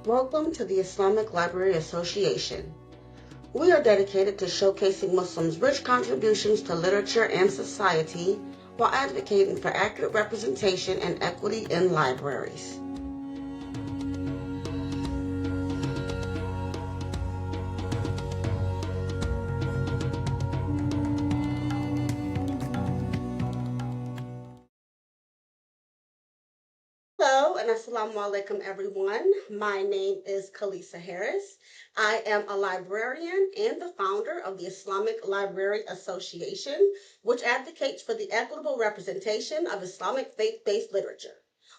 Welcome to the Islamic Library Association. We are dedicated to showcasing Muslims' rich contributions to literature and society while advocating for accurate representation and equity in libraries. Hello and assalamu alaikum everyone. My name is Kalisa Harris. I am a librarian and the founder of the Islamic Library Association, which advocates for the equitable representation of Islamic faith-based literature.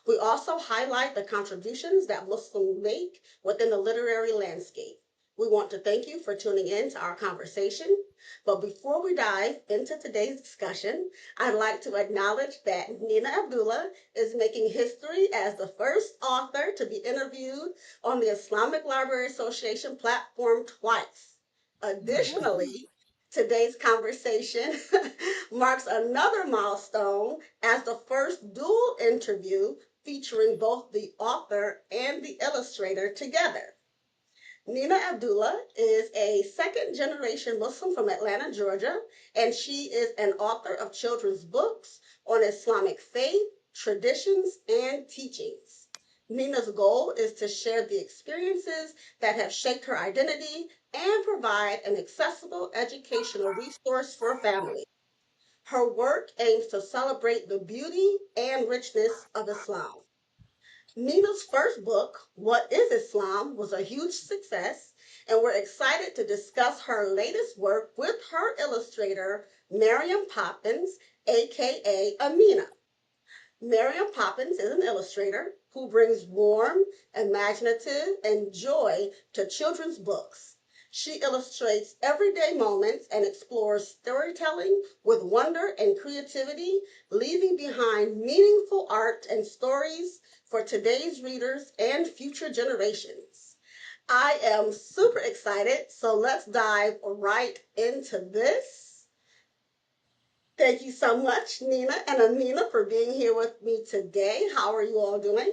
We also highlight the contributions that Muslims make within the literary landscape. We want to thank you for tuning in to our conversation. But before we dive into today's discussion, I'd like to acknowledge that Nena Abdullah is making history as the first author to be interviewed on the Islamic Library Association platform twice. Additionally, today's conversation marks another milestone as the first dual interview featuring both the author and the illustrator together. Nena Abdullah is a second generation Muslim from Atlanta, Georgia, and she is an author of children's books on Islamic faith, traditions, and teachings. Nena's goal is to share the experiences that have shaped her identity and provide an accessible educational resource for families. Her work aims to celebrate the beauty and richness of Islam. Nena's first book, What is Islam, was a huge success, and we're excited to discuss her latest work with her illustrator, Mariam Poppins, aka Amina. Mariam Poppins is an illustrator who brings warmth, imaginative, and joy to children's books. She illustrates everyday moments and explores storytelling with wonder and creativity, leaving behind meaningful art and stories for today's readers and future generations. I am super excited, so let's dive right into this. Thank you so much, Nena and Amina, for being here with me today. How are you all doing?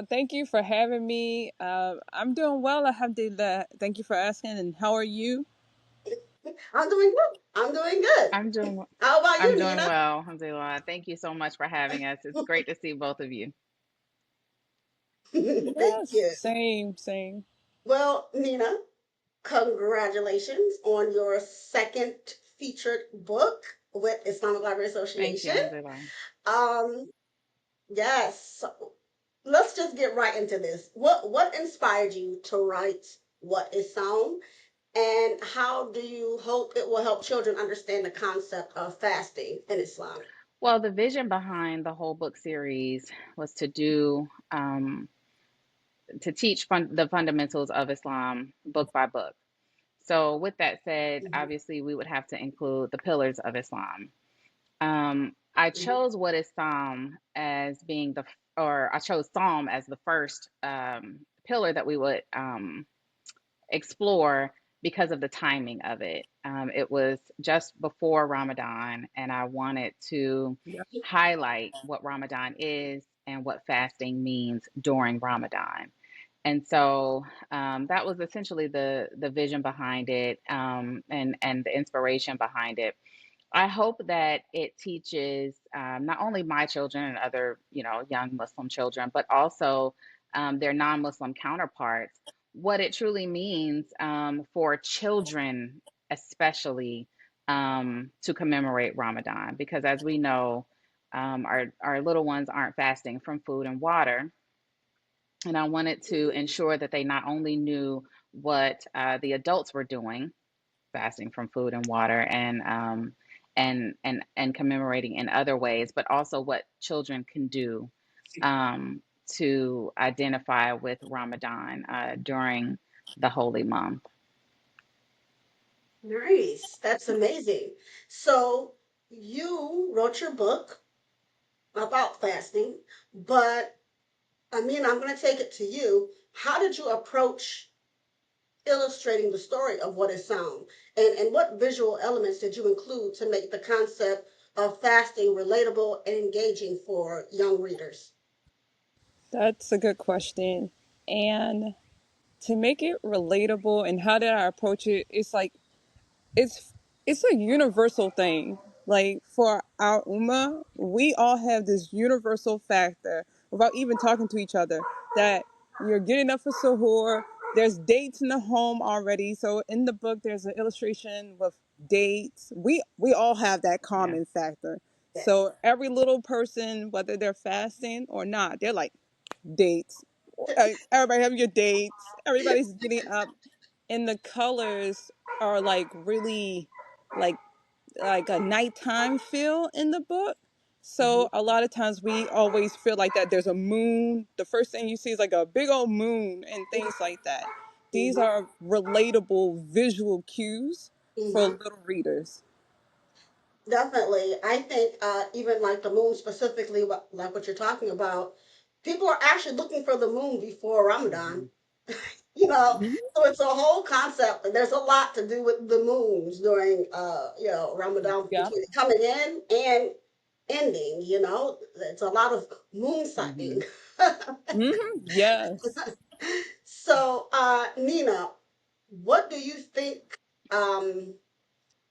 Thank you for having me. I'm doing well, alhamdulillah. Thank you for asking. And how are you? I'm doing good. I'm doing good. I'm doing How about I'm you, doing Nena? well, alhamdulillah. Thank you so much for having us. It's great to see both of you. Thank Yes, you. same. Well, Nena, congratulations on your second featured book with Islamic Library Thank you, Association. alhamdulillah. Um, yes. So let's just get right into this. What inspired you to write What is Sawm? And how do you hope it will help children understand the concept of fasting in Islam? Well, the vision behind the whole book series was to teach the fundamentals of Islam book by book. So, with that said, Mhm, obviously we would have to include the pillars of Islam. I mhm, chose What is Psalm as being or I chose Psalm as the first pillar that we would explore because of the timing of it. It was just before Ramadan, and I wanted to Yeah. highlight what Ramadan is and what fasting means during Ramadan. And so that was essentially the vision behind it, and the inspiration behind it. I hope that it teaches not only my children and other, young Muslim children, but also their non-Muslim counterparts, what it truly means for children, especially to commemorate Ramadan. Because as we know, our little ones aren't fasting from food and water, and I wanted to mhm. ensure that they not only knew what the adults were doing, fasting from food and water, and commemorating in other ways, but also what children can do to identify with Ramadan during the holy month. Nice. That's amazing. So you wrote your book about fasting, but I mean, I'm going to take it to you. How did you approach illustrating the story of what is sound? And what visual elements did you include to make the concept of fasting relatable and engaging for young readers? That's a good question. And to make it relatable and how did I approach it, it's like it's it's a universal thing. Like for our ummah, we all have this universal factor without even talking to each other that you're getting up for suhoor. There's dates in the home already. So in the book, there's an illustration with dates. We all have that Yes. common factor. Yes. So every little person, whether they're fasting or not, they're like dates. Everybody have your dates. Everybody's getting up, and the colors are like really like a nighttime feel in the book. Hmm. So a lot of times we always feel like that there's a moon. The first thing you see is like a big old moon and things like that. These Hmm. are relatable visual cues for Hmm. little readers. Definitely. I think even like the moon specifically, like what you're talking about, people are actually looking for the moon before Hmm. Ramadan. You know, Mhm. so it's a whole concept. And there's a lot to do with the moons during, Ramadan Yeah. between it coming in and ending. You know, it's a lot of moon sighting. Hmm. Yes. So, Nina, what do you think? Um,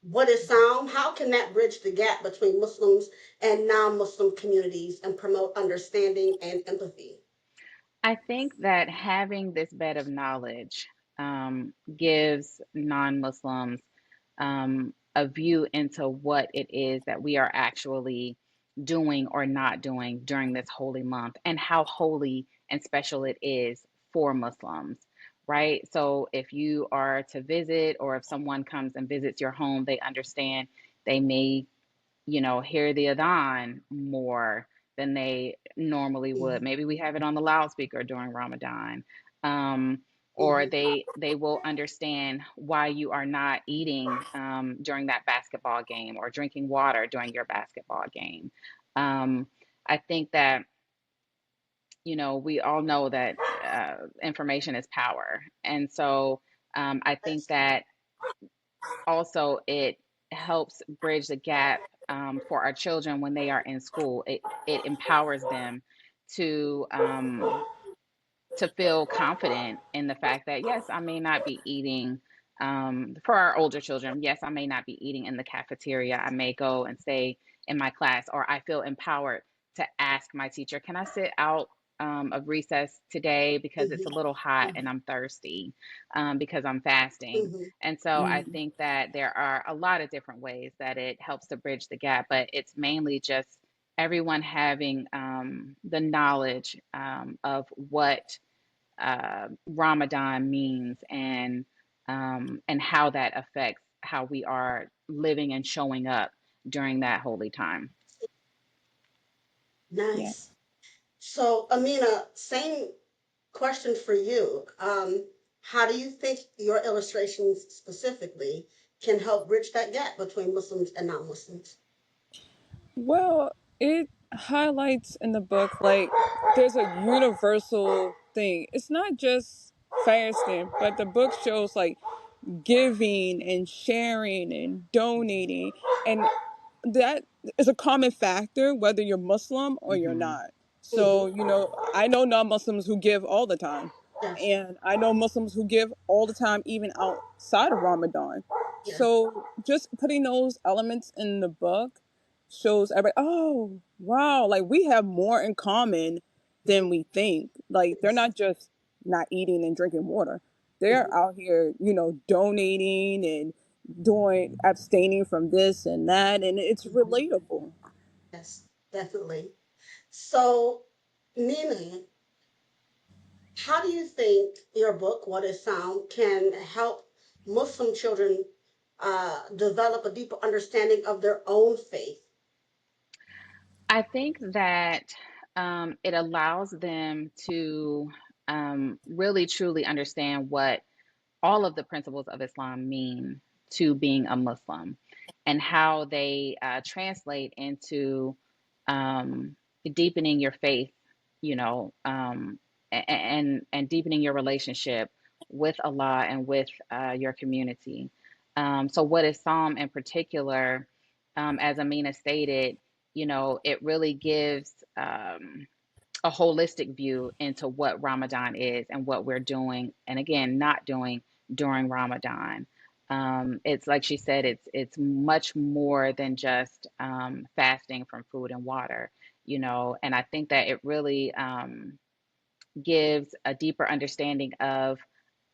what is Sawm? How can that bridge the gap between Muslims and non-Muslim communities and promote understanding and empathy? I think that having this bed of knowledge gives non-Muslims a view into what it is that we are actually doing or not doing during this holy month and how holy and special it is for Muslims, right? So if you are to visit or if someone comes and visits your home, they understand they may hear the adhan more than they normally would. Hmm. Maybe we have it on the loudspeaker during Ramadan. Um, or Hmm. they will understand why you are not eating during that basketball game or drinking water during your basketball game. Um, I think that we all know that information is power, and so I think Yes. that also it helps bridge the gap for our children when they are in school. It empowers them to feel confident in the fact that yes, I may not be eating. For our older children, yes, I may not be eating in the cafeteria. I may go and stay in my class, or I feel empowered to ask my teacher, "Can I sit out of recess today because it's a Hmm. little hot and Hmm. I'm thirsty because I'm fasting?" Hmm. And so I Mhm. think that there are a lot of different ways that it helps to bridge the gap, but it's mainly just everyone having the knowledge of what Ramadan means and how that affects how we are living and showing up during that holy time. Yeah. Nice. So, Amina, same question for you. How do you think your illustrations specifically can help bridge that gap between Muslims and non-Muslims? Well, it highlights in the book like there's a universal thing. It's not just fasting, but the book shows like giving and sharing and donating, and that is a common factor whether you're Muslim or you're Hmm. not. Hmm. So, I know non-Muslims who give all the time. Yes. And I know Muslims who give all the time, even outside of Ramadan. Yes. So just putting those elements in the book shows everybody, oh, wow, like we have more in common than we think. Like they're Yes. not just not eating and drinking water. They're Hmm. out here, donating and doing abstaining from this and that, and it's Hmm. relatable. Yes, definitely. So, Nina, how do you think your book, What is Sound, can help Muslim children develop a deeper understanding of their own faith? I think that it allows them to really truly understand what all of the principles of Islam mean to being a Muslim and how they translate into um, deepening your faith, and deepening your relationship with Allah and with your community. So, what is Psalm in particular, as Amina stated, it really gives a holistic view into what Ramadan is and what we're doing, and again, not doing during Ramadan. It's like she said, it's much more than just fasting from food and water, you know. And I think that it really gives a deeper understanding of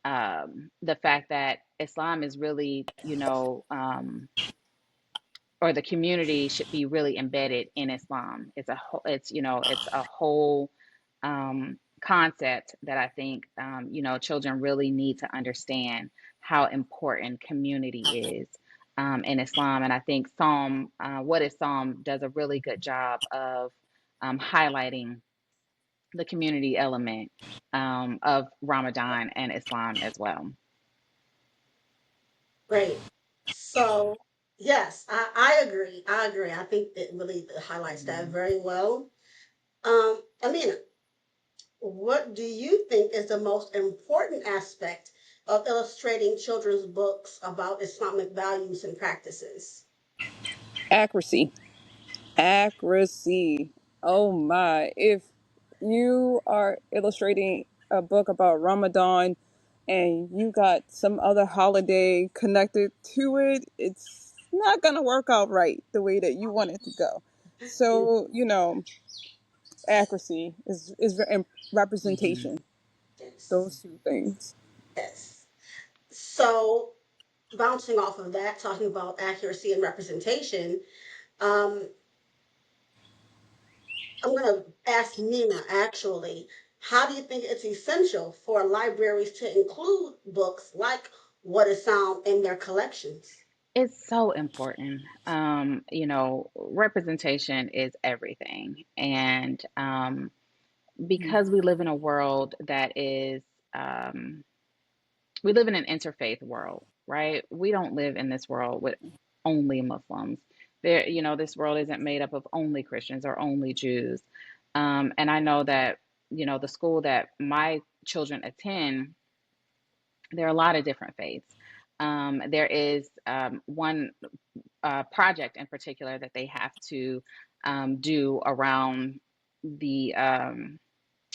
the fact that Islam is really, or the community should be really embedded in Islam. It's a whole, it's a whole concept that I think, children really need to understand how important community is in Islam. And I think What is Psalm does a really good job of highlighting the community element of Ramadan and Islam as well. Great. So, yes, I agree. I agree. I think it really highlights that Mhm. very well. Amina, what do you think is the most important aspect of illustrating children's books about Islamic values and practices? Accuracy. Accuracy. Oh my. If you are illustrating a book about Ramadan and you got some other holiday connected to it, it's not going to work out right the way that you want it to go. So, accuracy and Mhm. representation. Yes. Those two things. Yes. So, bouncing off of that, talking about accuracy and representation, um, I'm going to ask Nina actually, how do you think it's essential for libraries to include books like What is Sound in their collections? It's so important. Representation is everything. And because we live in a world that is, um, we live in an interfaith world, right? We don't live in this world with only Muslims. This world isn't made up of only Christians or only Jews. And I know that, the school that my children attend, there are a lot of different faiths. There is one project in particular that they have to do around the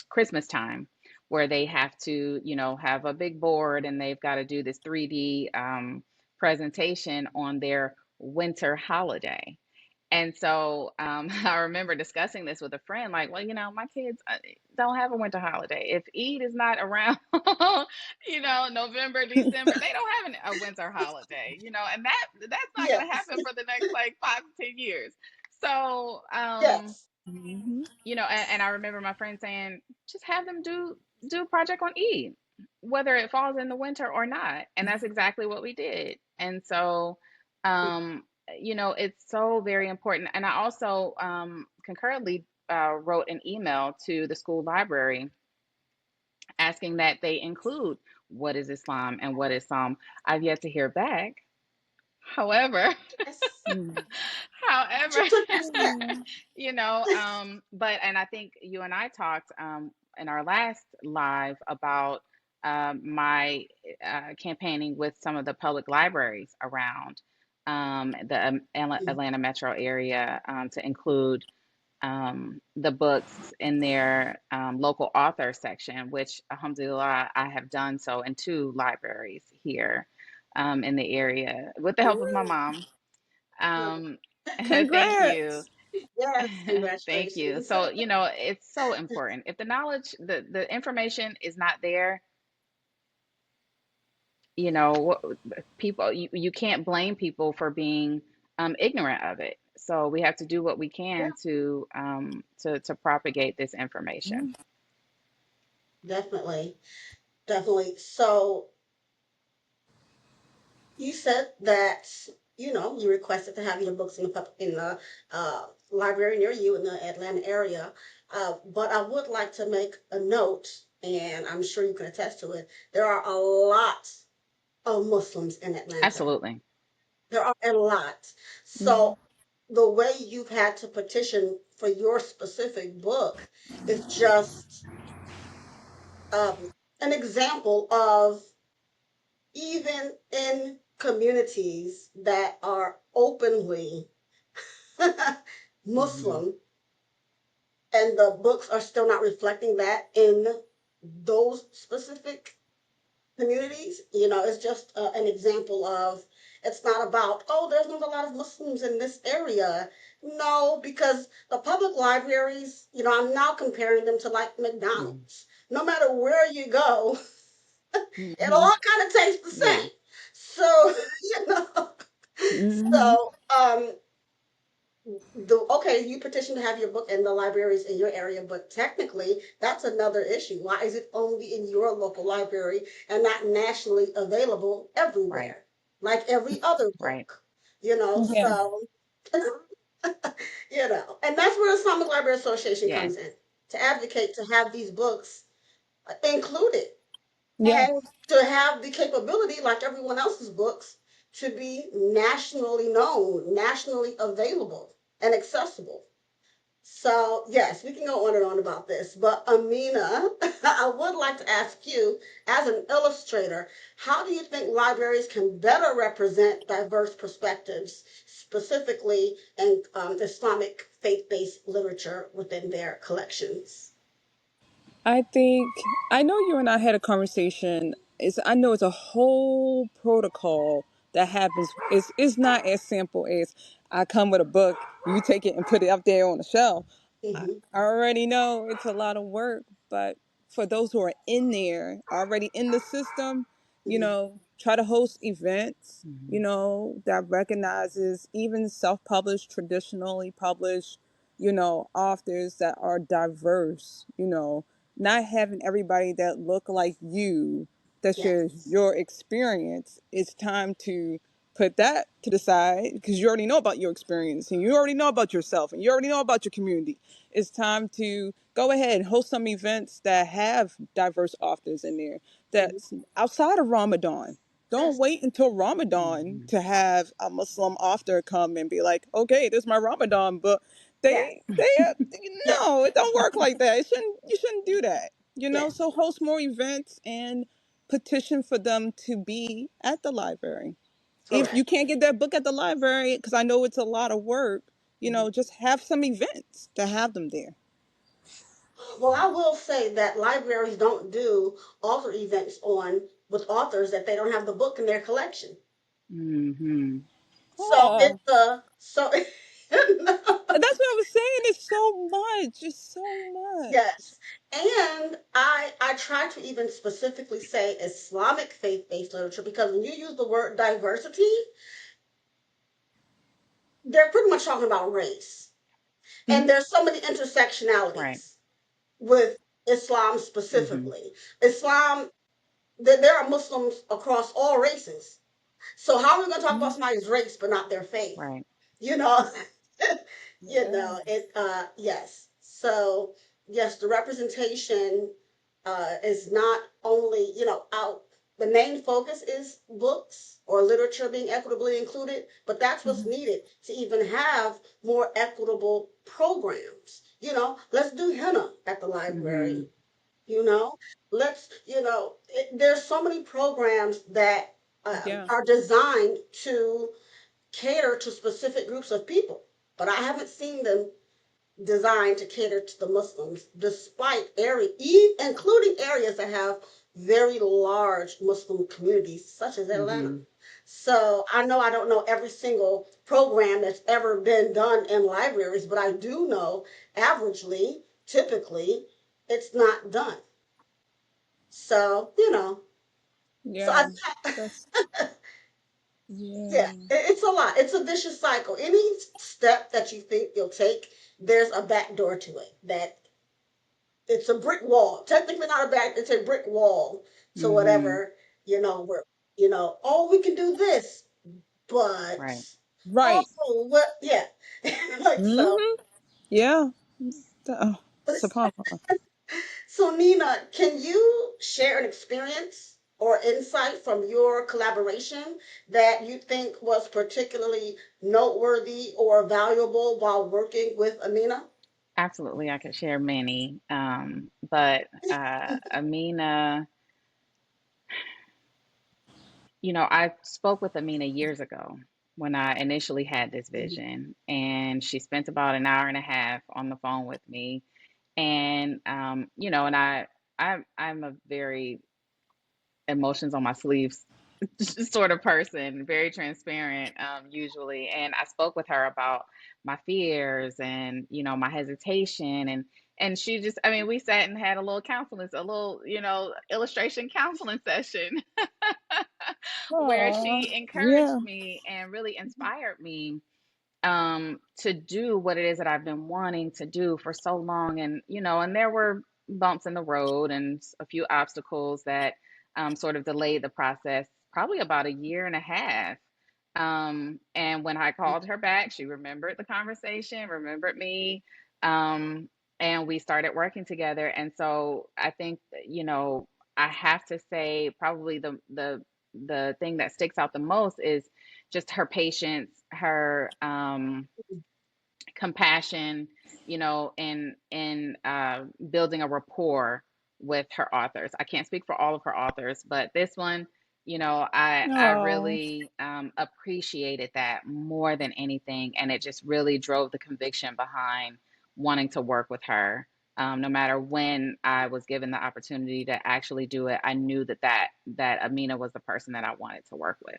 Christmas time, where they have to, have a big board and they've got to do this 3D presentation on their winter holiday. And so I remember discussing this with a friend, like, well, my kids don't have a winter holiday. If Eid is not around, November, December, they don't have a winter holiday, and that's not going to Yes, happen for the next like 5 to 10 years. So, yes. Hmm. and I remember my friend saying, just have them do a project on Eid, whether it falls in the winter or not. And that's exactly what we did. And so, um, it's so very important. And I also concurrently wrote an email to the school library asking that they include what is Islam and what is Psalm. I've yet to hear back. However, Yes. however, Just took a step. but and I think you and I talked in our last live about my campaigning with some of the public libraries around the Atlanta metro area to include the books in their local author section, which, alhamdulillah, I have done so in two libraries here in the area with the help of my mom. Um, thank you. Congrats. Yes, Thank you. congratulations. So, it's so important. If the knowledge, the information is not there, people, you can't blame people for being ignorant of it. So we have to do what we Yeah, can to propagate this information. definitely. Definitely. So you said that you requested to have your books in the library near you in the Atlanta area, but I would like to make a note, and I'm sure you can attest to it. There are a lot of Muslims in Atlanta. Absolutely. There are a lot. Mhm. So the way you've had to petition for your specific book is just an example of, even in communities that are openly Mhm. Muslim, and the books are still not reflecting that in those specific communities. It's just an example of, it's not about, oh, there's not a lot of Muslims in this area. No, because the public libraries, I'm now comparing them to like Mm-hmm. McDonald's. No matter where you go, it Hmm. all kind of tastes the Yeah. same. So, you know, Hmm. so okay, you petition to have your book in the libraries in your area, but technically that's another issue. Why is it only in your local library and not nationally available Right. everywhere, like every other Right. book? Yeah, So and that's where the Islamic Library Association Yes. comes in, to advocate to have these books included, yeah. and to have the capability, like everyone else's books, to be nationally known, nationally available, and accessible. So, yes, we can go on and on about this. But Amina, I would like to ask you, as an illustrator, how do you think libraries can better represent diverse perspectives, specifically in Islamic faith based literature within their collections? I think I know you and I had a conversation. I know it's a whole protocol that happens. It's not as simple as I come with a book, you take it and put it up there on the shelf. Hmm. I already know it's a lot of work, but for those who are in there, already in the system, Hmm. try to host events, Mm-hmm. that recognizes even self-published, traditionally published, authors that are diverse, not having everybody that look like you, that shares Yes. your experience. It's time to put that to the side because you already know about your experience and you already know about yourself and you already know about your community. It's time to go ahead and host some events that have diverse authors in there, Hmm. that's outside of Ramadan. Don't Yes. wait until Ramadan Mm-hmm. to have a Muslim author come and be like, okay, this is my Ramadan book. Yes. They Yes. no, it don't work like that. You shouldn't do that. Yes. So host more events and petition for them to be at the library. If you Correct. can't get that book at the library, because I know it's a lot of work, Mhm. just have some events to have them there. Well, I will say that libraries don't do author events on with authors that they don't have the book in their collection. Mm-hmm. So Oh, it's so that's what I was saying. It's so much. It's so much. yes. And I try to even specifically say Islamic faith-based literature, because when you use the word diversity, they're pretty much talking about race. And Hmm. there's so many Right. intersectionalities with Islam Mm-hmm. specifically. Islam, there are Muslims across all races. So how are we going to talk about Hmm. somebody's race but not their faith? Right. You know, Yeah. yes. So yes, the representation is not only, out. The main focus is books or literature being equitably included, but that's what's Hmm. needed to even have more equitable programs. Let's do henna at the Mm-hmm. library. you know let's, there's so many programs that Yeah. are designed to cater to specific groups of people, but I haven't seen them designed to cater to the Muslims, despite including areas that have very large Muslim communities, such as Atlanta. Mm-hmm. So I know I don't know every single program that's ever been done in libraries, but I do know averagely, typically, it's not done. So, so Yeah. That's yeah, yeah. it's a lot. It's a vicious cycle. Any step that you think you'll take, there's a back door to it. That it's a brick wall. Technically not a back, it's a brick wall to Mm-hmm. whatever, where, oh, we can do this, but Right. oh, Right. what, yeah. Like so. Hmm. Yeah. Oh, subhanallah. So, Nina, can you share an experience or insight from your collaboration that you think was particularly noteworthy or valuable while working with Amina? Absolutely. I could share many. But Amina, I spoke with Amina years ago when I initially had this Mhm. vision, and she spent about an hour and a half on the phone with me. And and I'm a very emotions on my sleeves sort of person, very transparent, usually. And I spoke with her about my fears and, my hesitation. And she just, I mean, we sat and had a little counseling, a little, illustration counseling session where Oh, she encouraged yeah. me and really inspired me to do what it is that I've been wanting to do for so long. And, and there were bumps in the road and a few obstacles that sort of delayed the process, probably about a year and a half. And when I called her back, she remembered the conversation, remembered me, um, and we started working together. And so I think, I have to say probably the thing that sticks out the most is just her patience, her compassion, in building a rapport with her authors. I can't speak for all of her authors, but this one, I Oh, really appreciated that more than anything, and it just really drove the conviction behind wanting to work with her. No matter when I was given the opportunity to actually do it, I knew that Amina was the person that I wanted to work with.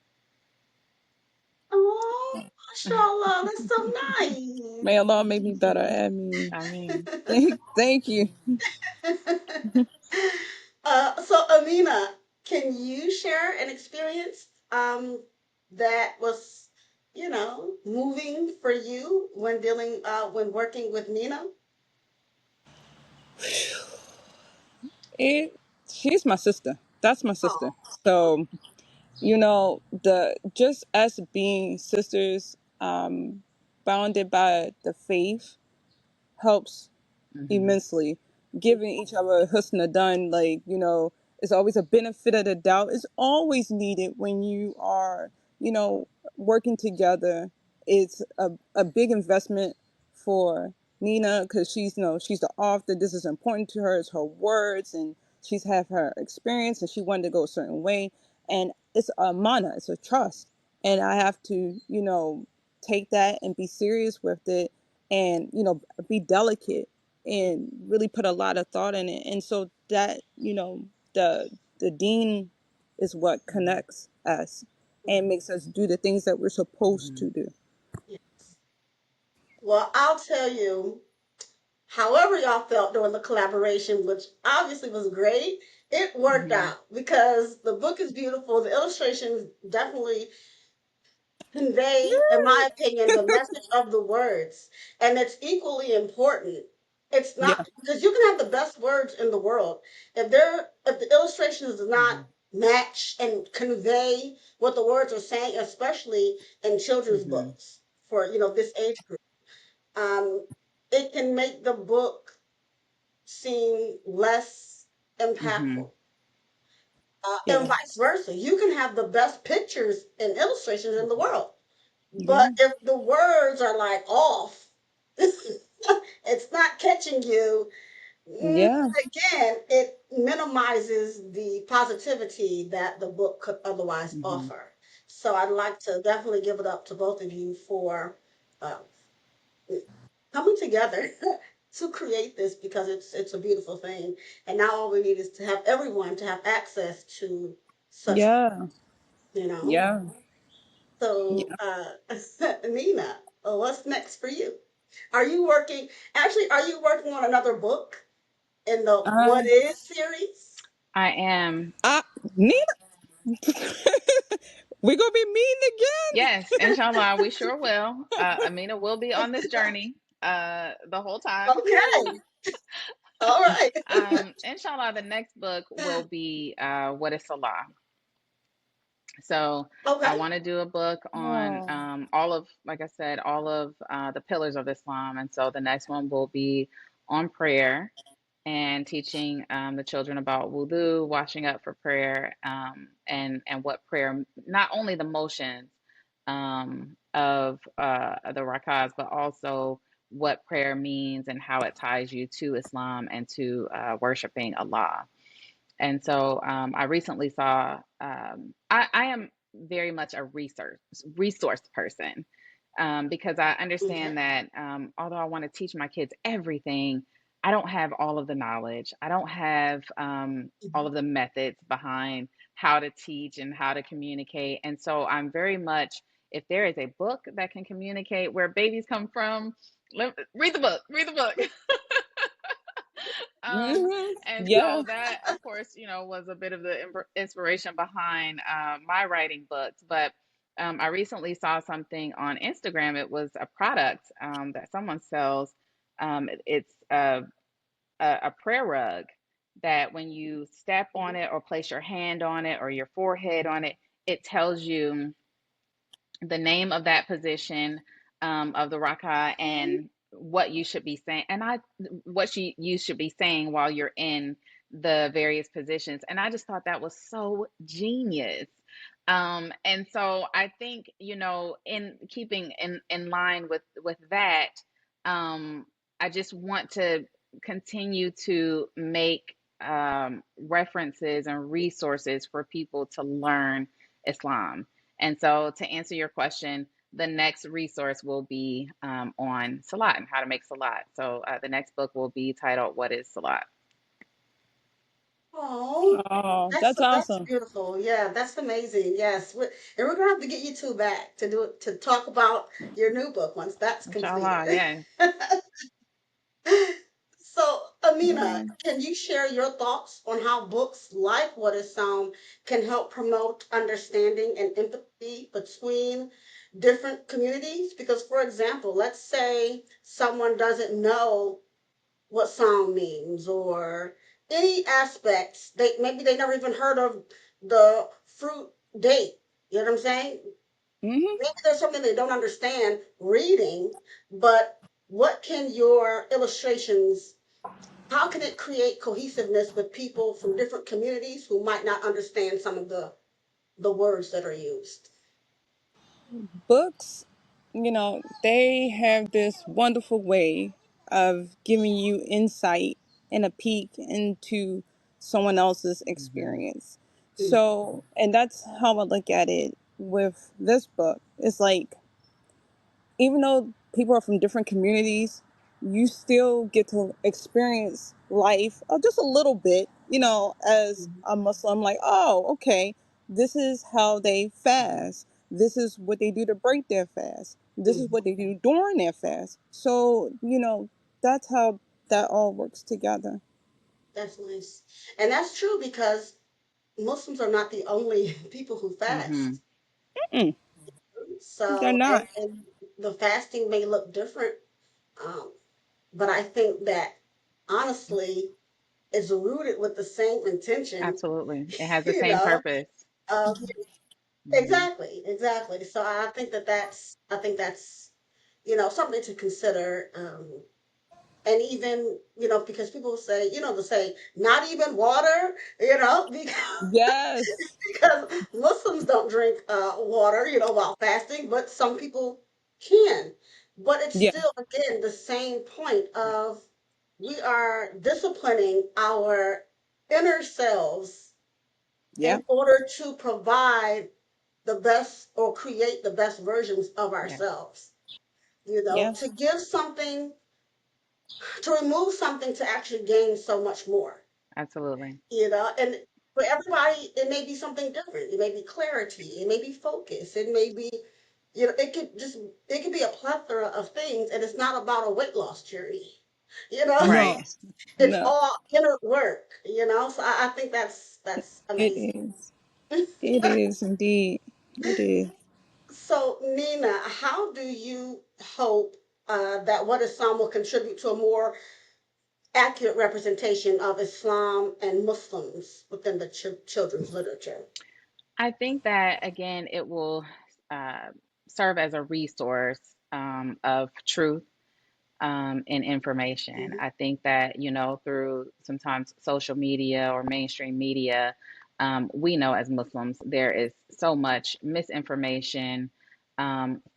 Oh, mashallah, that's so nice. may Allah make me better. I mean, I mean, thank you. So Amina, can you share an experience that was, moving for you when when working with Nina? It. She's my sister. That's my sister. Oh, So the just as being sisters, bounded by the faith, helps hmm immensely. Giving each other a husna done, like, it's always a benefit of the doubt. It's always needed when you are, you know, working together. It's a big investment for Nina because she's the author. This is important to her. It's her words, and she's have her experience, and she wanted to go a certain way. And it's a mana, it's a trust, and I have to, take that and be serious with it, and be delicate and really put a lot of thought in it. And so that, the dean is what connects us and makes us do the things that we're supposed hmm to do. yes. Well, I'll tell you, however y'all felt during the collaboration, which obviously was great, it worked hmm out because the book is beautiful. The illustrations definitely convey, in my opinion, the message of the words. And it's equally important. It's Yeah. not because you can have the best words in the world. If the illustrations do not hmm match and convey what the words are saying, especially in children's hmm books for this age group, um, it can make the book seem less hmm impactful. And Yeah. vice versa. You can have the best pictures and illustrations in the world, Yeah. but if the words are like off, it's not catching you. Yeah. Again, it minimizes the positivity that the book could otherwise hmm offer. So I'd like to definitely give it up to both of you for uh, coming together to create this because it's a beautiful thing. And now all we need is to have everyone to have access to such, Yeah. you know. Yeah. So, Yeah. Nina, what's next for you? Are you working? Actually, are you working on another book in the What I, Is series? I am. I, Nina, we gonna be meeting again. Yes, inshallah, we sure will. Amina will be on this journey the whole time. Okay, all right, Inshallah, the next book will be What is Salah? So I okay, want to do a book on Oh, all of, like I said, all of the pillars of Islam. And so the next one will be on prayer and teaching the children about wudu, washing up for prayer, and what prayer, not only the motions of the rakahs, but also what prayer means and how it ties you to Islam and to worshiping Allah. And so I recently saw, I am very much a resource person, because I okay, understand that although I want to teach my kids everything, I don't have all of the knowledge. I don't have all Mhm. of the methods behind how to teach and how to communicate. And so I'm very much, if there is a book that can communicate where babies come from, read the book, read the book. um, Hmm. and Yeah. so that, of course, was a bit of the inspiration behind my writing books. But I recently saw something on Instagram. It was a product that someone sells. It's a prayer rug that when you step on it or place your hand on it or your forehead on it, it tells you the name of that position of the raka and what you should be saying, and you should be saying while you're in the various positions. And I just thought that was so genius. And so I think, in keeping in line with that, um, I just want to continue to make references and resources for people to learn Islam. And so, to answer your question, the next resource will be on Salat and how to make Salat. So, the next book will be titled "What is Salat?" Oh, Oh, that's that's that's awesome. beautiful. Yeah, that's amazing. Yes, and we're gonna have to get you two back to do it to talk about your new book once that's completed. Inshallah, yeah. So, Yeah. Amina, can you share your thoughts on how books like What Is Sound can help promote understanding and empathy between different communities? Because, for example, let's say someone doesn't know what sound means or any aspects. They never even heard of the fruit date. You know what I'm saying? Hmm. Maybe there's something they don't understand reading, but what can your illustrations how can it create cohesiveness with people from different communities who might not understand some of the words that are used? Books, they have this wonderful way of giving you insight and a peek into someone else's Hmm. experience. Mm, So, and that's how I look at it with this book. It's like, even though people are from different communities, you still get to experience life just a little bit, as mm, a Muslim, like, oh, okay, this is how they fast. This is what they do to break their fast. This is mm. what they do during their fast. So, that's how that all works together. That's nice. And that's true because Muslims are not the only people who Hmm. fast. Mm, they're So, not. and the fasting may look different, um, but I think that honestly, it's rooted with the same intention, Absolutely, it has the you same know. purpose. Uh, Hmm. exactly, exactly. So I think that's something to consider. And even because people say they say not even water, because Yes. because Muslims don't drink water, while fasting, but some people can. But it's Yeah. still, again, the same point of we are disciplining our inner selves Yeah. in order to provide the best or create the best versions of Yeah, ourselves. Yes. To give something, to remove something to actually gain so much more. absolutely. And for everybody, it may be something different. It may be clarity. It may be focus. It may be, it could be a plethora of things, and it's not about a weight loss journey. You know, Right. No. it's No. all inner work. So I think that's It amazing. is. It is indeed. It is. So, Nina, how do you hope that What Is Islam will contribute to a more accurate representation of Islam and Muslims within the children's literature? I think that again, it will uh, serve as a resource of truth and information. Mhm. I think that, through sometimes social media or mainstream media, we know as Muslims there is so much misinformation,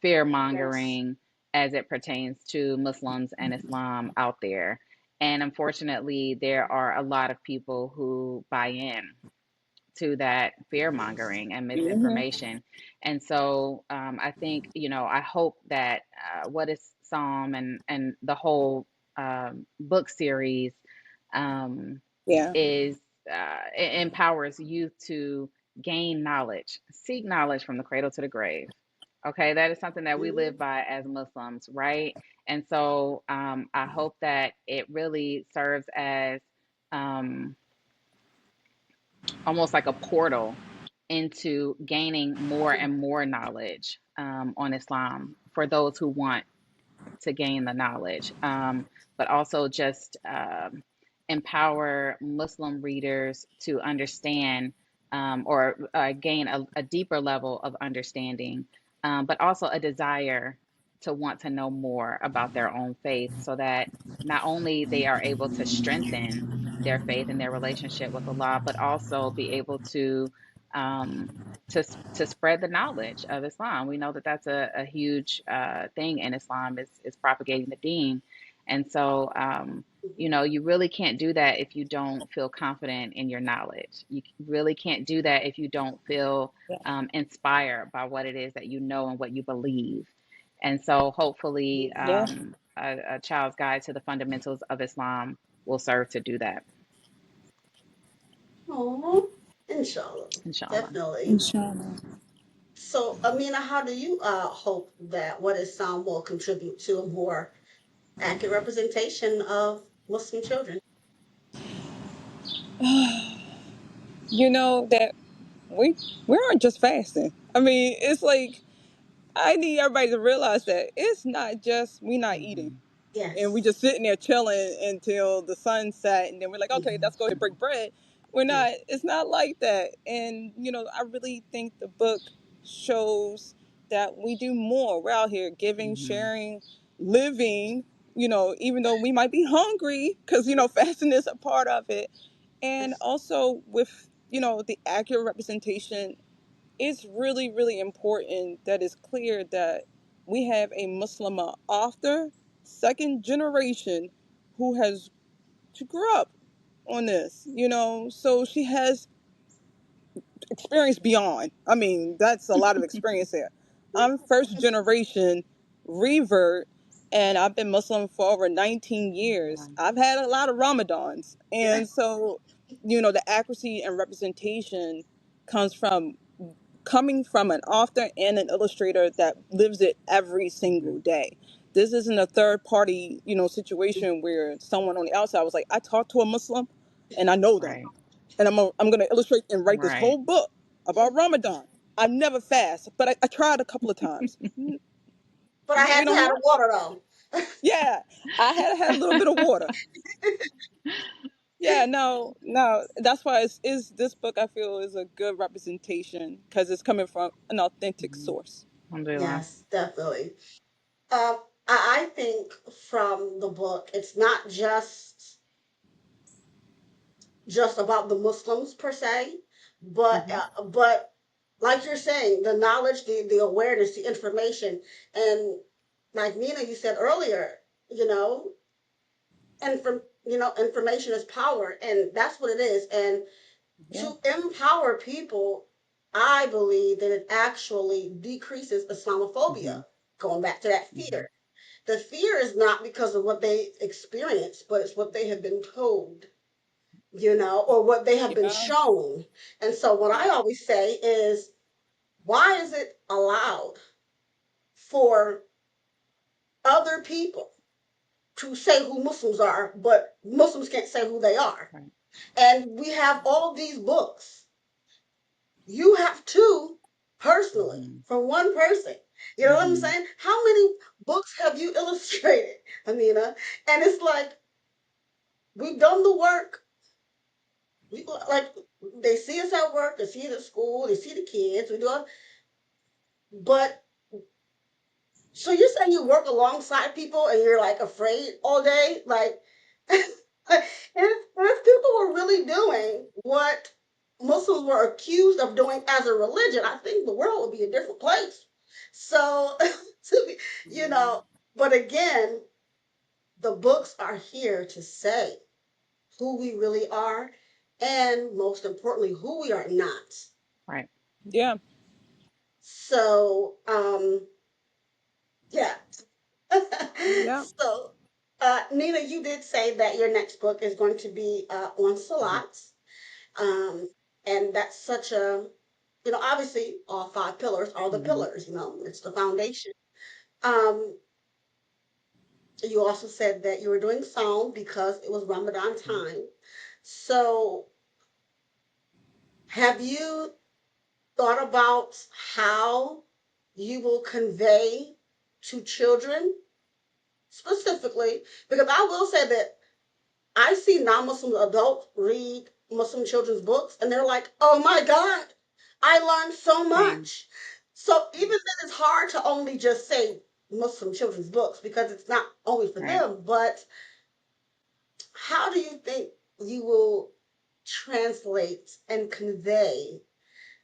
fear Yes. mongering as it pertains to Muslims and Islam out there. And unfortunately, there are a lot of people who buy in to that fear Yes. mongering and Hmm. misinformation. And so I think, I hope that what is Psalm and the whole book series um, Yeah. is it empowers youth to gain knowledge, seek knowledge from the cradle to the grave. Okay, that is something that we live Mhm. by as Muslims, right? And so I hope that it really serves as um, almost like a portal into gaining more and more knowledge on Islam for those who want to gain the knowledge, but also just empower Muslim readers to understand or gain a deeper level of understanding, but also a desire to want to know more about their own faith so that not only they are able to strengthen their faith and their relationship with Allah, but also be able um, to spread the knowledge of Islam. We know that that's a huge thing in Islam is propagating the Deen, and so you know you really can't do that if you don't feel confident in your knowledge. You really can't do that if you don't feel inspired by what it is that you know and what you believe. And so hopefully, Yeah. a child's guide to the fundamentals of Islam will serve to do that. Oh, inshallah, Inshallah. definitely. Inshallah. So, Amina, how do you hope that what is Psalm will contribute to a more accurate representation of Muslim children? You know that we aren't just fasting. I mean, it's like I need everybody to realize that it's not just we not eating Hmm. and we Yes. just sitting there chilling until the sun set and then we're like, okay, Mhm. let's go ahead and break bread. We're Yeah. not, it's not like that. And you know, I really think the book shows that we do more. We're out here giving, Hmm. sharing, living, you know, even though we might be hungry because you know fasting is a part of it. And Yes. also with, you know, the accurate representation, it's really, really important that it's clear that we have a Muslim author, second generation, who has to grow up on this, you know, so she has experience beyond. I mean, that's a lot of experience there. I'm first generation revert, and I've been Muslim for over 19 years. Wow. I've had a lot of Ramadans. Yeah. And so, you know, the accuracy and representation comes from coming from an author and an illustrator that lives it every single Hmm. day. This isn't a third party, you know, situation where someone on the outside was like, I talked to a Muslim and I know them. Right. And I'm going to illustrate and write this Right. whole book about Ramadan. I never fast, but I tried a couple of times. But I You had to know have the what? water though. Yeah, I had a little bit of water. Yeah, no, no. That's why is this book I feel is a good representation because it's coming from an authentic Hmm. source. Alhamdulillah. Yes, definitely. Um, I think from the book, it's not just about the Muslims per se, Hmm. but like you're saying, the knowledge, the awareness, the information, and like Nina, you said earlier, you know, and from information is power, and that's what it is. And Yeah. to empower people, I believe that it actually decreases Islamophobia. Hmm. Going back to that Hmm. fear. The fear is not because of what they experience, but it's what they have been told, or what they have been Yeah. shown. And so, what I Yeah. always say is, why is it allowed for other people to say who Muslims are, but Muslims can't say who they are? Right. And we have all these books. You have two personally Hmm. from one person. You know what I'm Hmm. saying? How many books have you illustrated, Amina? And it's like, we've done the work. We like they see us at work, they see it at school, they see the kids. We do it, but so you're saying you work alongside people and you're like afraid all day, like if people were really doing what Muslims were accused of doing as a religion, I think the world would be a different place. So, to be, you Hmm. know, but again, the books are here to say who we really are, and most importantly, who we are not. Right. Yeah. So, yeah. Yeah. So, Nina, you did say that your next book is going to be on Mhm. salats. Um, and that's such a, obviously all five pillars are the Mhm. pillars, it's the foundation. Um, you also said that you were doing Psalm because it was Ramadan Mhm. time. So have you thought about how you will convey to children specifically? Because I will say that I see non-Muslim adults read Muslim children's books and they're like, oh my God, I learned so Same. much. So even then it's hard to only just say Muslim children's books because it's not only for Right. them, but how do you think you will translate and convey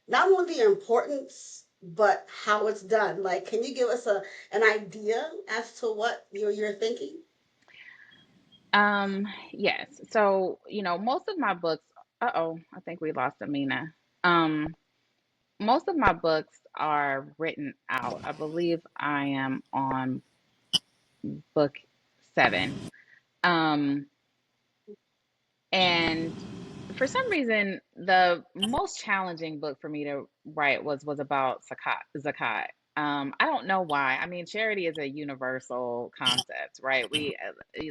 not only the importance but how it's done? Like, can you give us an idea as to what you're thinking? Yes. So, most of my books, uh-oh, I think we lost Amina. Um, most of my books are written out. I believe I am on book 7. Um, And for some reason, the most challenging book for me to write was about zakat. I don't know why. I mean, charity is a universal concept, right?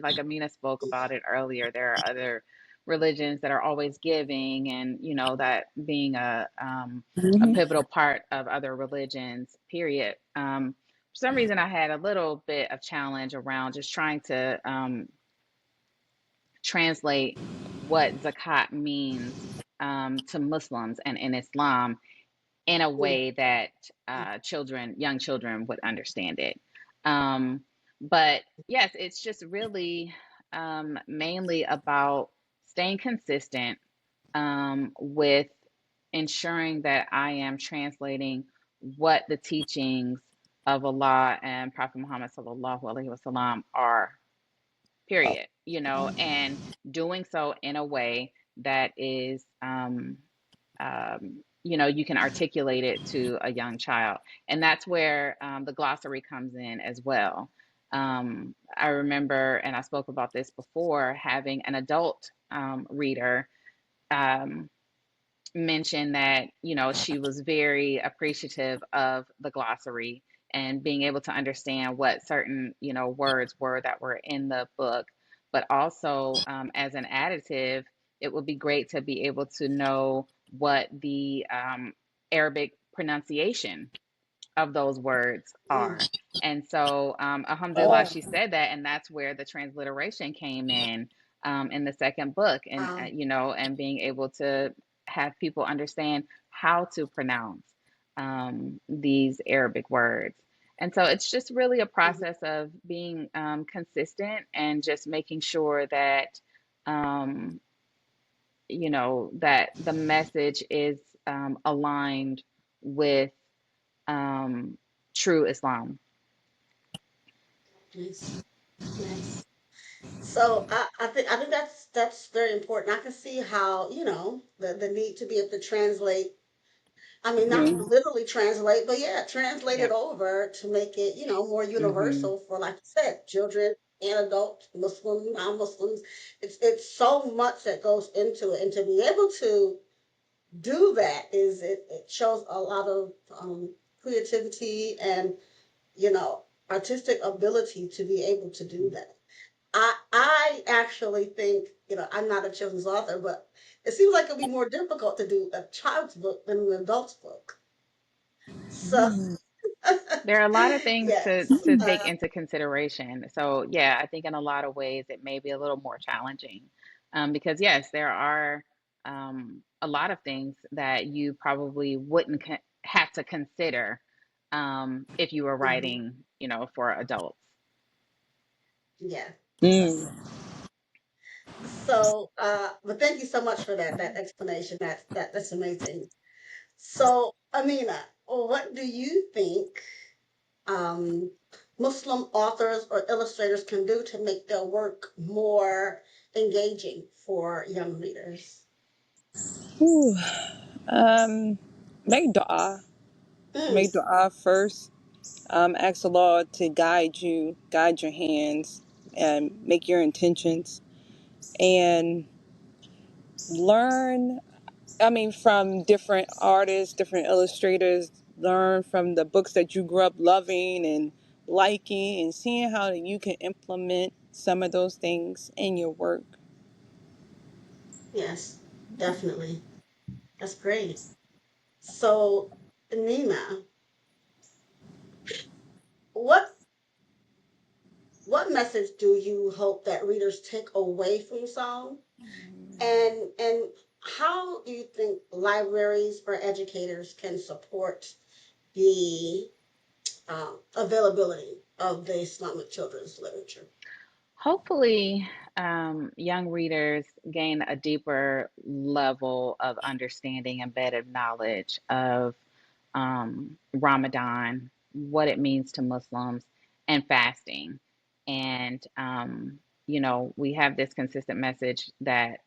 Like Amina spoke about it earlier. There are other religions that are always giving, and that being a Hmm. pivotal part of other religions. Period. For some reason, I had a little bit of challenge around just trying to translate what zakat means to Muslims and in Islam in a Mm, way that young children would understand it. Um, but yes, it's just really mainly about staying consistent with ensuring that I am translating what the teachings of Allah and Prophet Muhammad sallallahu alaihi wasallam are, period, and doing so in a way that is you can articulate it to a young child. And that's where the glossary comes in as well. I remember, and I spoke about this before, having an adult reader um, mentioned that she was very appreciative of the glossary and being able to understand what certain words were that were in the book, but also as an additive, it would be great to be able to know what the Arabic pronunciation of those words mm. are. And so, alhamdulillah, Oh. she said that, and that's where the transliteration came in the second book, and Wow. and being able to have people understand how to pronounce these Arabic words. And so it's just really a Mhm. process of being consistent and just making sure that um, that the message is aligned with um, true Islam. Nice, nice. So I think that's very important. I can see how, the need to be able to translate. I mean, not Mm. literally translate, but yeah, translate it Yep. over to make it, more Mm-hmm. universal for, like you said, children and adults, Muslim, non-Muslims. It's so much that goes into it, and to be able to do that it shows a lot of creativity and you know artistic ability to be able to do that. I actually think, I'm not a children's author, but it seems like it'd be more difficult to do a child's book than an adult's book. So There are a lot of things to yes, take into consideration. So yeah, I think in a lot of ways it may be a little more challenging, because yes, there are a lot of things that you probably wouldn't have to consider if you were mhm, writing, for adults. yeah. So Mm. but thank you so much for that explanation. That's amazing. So, Amina, what do you think um, Muslim authors or illustrators can do to make their work more engaging for young readers? Whew. Um, make dua. Mm, Make dua first. Ask the Lord to guide your hands, and make your intentions and learn. I mean, from different artists, different illustrators, learn from the books that you grew up loving and liking, and seeing how you can implement some of those things in your work. Yes, definitely. That's great. So, Nina, what what message do you hope that readers take away from Psalm? And how do you think libraries or educators can support the availability of the Islamic children's literature? Hopefully, young readers gain a deeper level of understanding, embedded knowledge of Ramadan, what it means to Muslims, and fasting. And, we have this consistent message that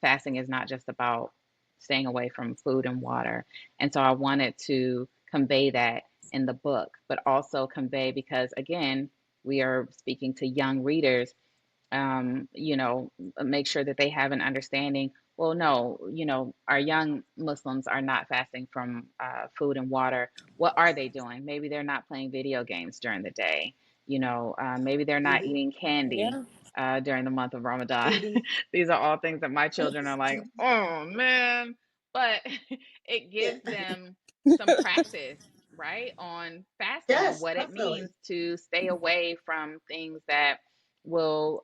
fasting is not just about staying away from food and water. And so I wanted to convey that in the book, but also convey because, again, we are speaking to young readers, make sure that they have an understanding. Well, no, our young Muslims are not fasting from food and water. What are they doing? Maybe they're not playing video games during the day. Maybe they're not Mm-hmm. eating candy Yeah. during the month of Ramadan. Mm-hmm. These are all things that my children are like, oh man. But it Yeah. gives them some practice, right, on fasting and Yes, what it means definitely. to stay away from things that will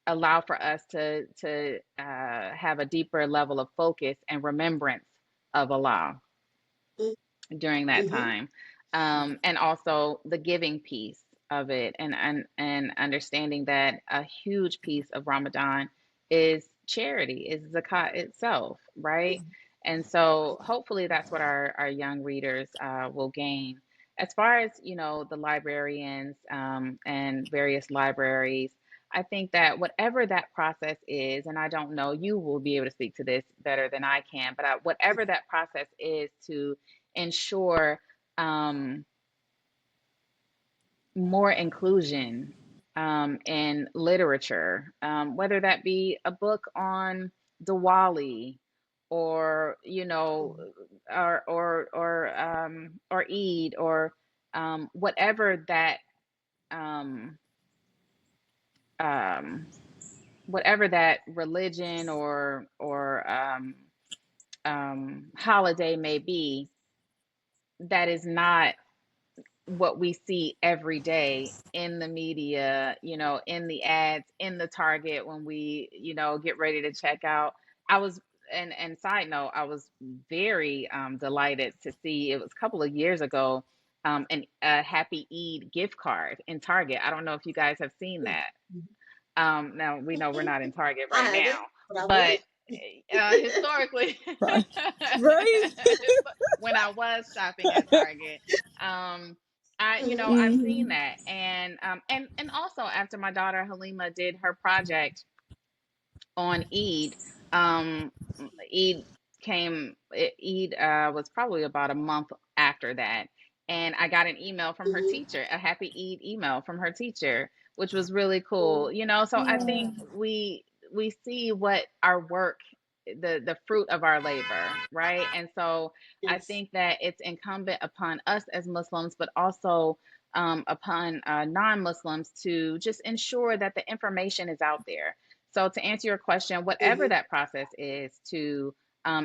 allow for us to have a deeper level of focus and remembrance of Allah during that Mm-hmm. time, and also the giving piece of it, and understanding that a huge piece of Ramadan is charity, is zakat itself, right? And so hopefully that's what our young readers will gain. As far as the librarians and various libraries, I think that whatever that process is, and I don't know, you will be able to speak to this better than I can, but whatever that process is to ensure um, more inclusion in literature, whether that be a book on Diwali, or or Eid, or whatever that um, um, whatever that religion or holiday may be, that is not what we see every day in the media, in the ads, in the Target when we, get ready to check out. I was, and side note, I was very delighted to see, it was a couple of years ago, a Happy Eid gift card in Target. I don't know if you guys have seen that. Now we know we're not in Target I right haven't, now, but I will. but historically, Right. Right. when I was shopping at Target, I've seen Hmm. that, and also after my daughter Halima did her project on Eid. Eid Eid was probably about a month after that, and I got an email from her Mm-hmm. teacher, a happy Eid email from her teacher, which was really Mm-hmm. cool. So I think we see what our work, the fruit of our labor, right? And so I Yes. think that it's incumbent upon us as Muslims, but also upon non-Muslims, to just ensure that the information is out there. So, to answer your question, whatever Mm-hmm. that process is to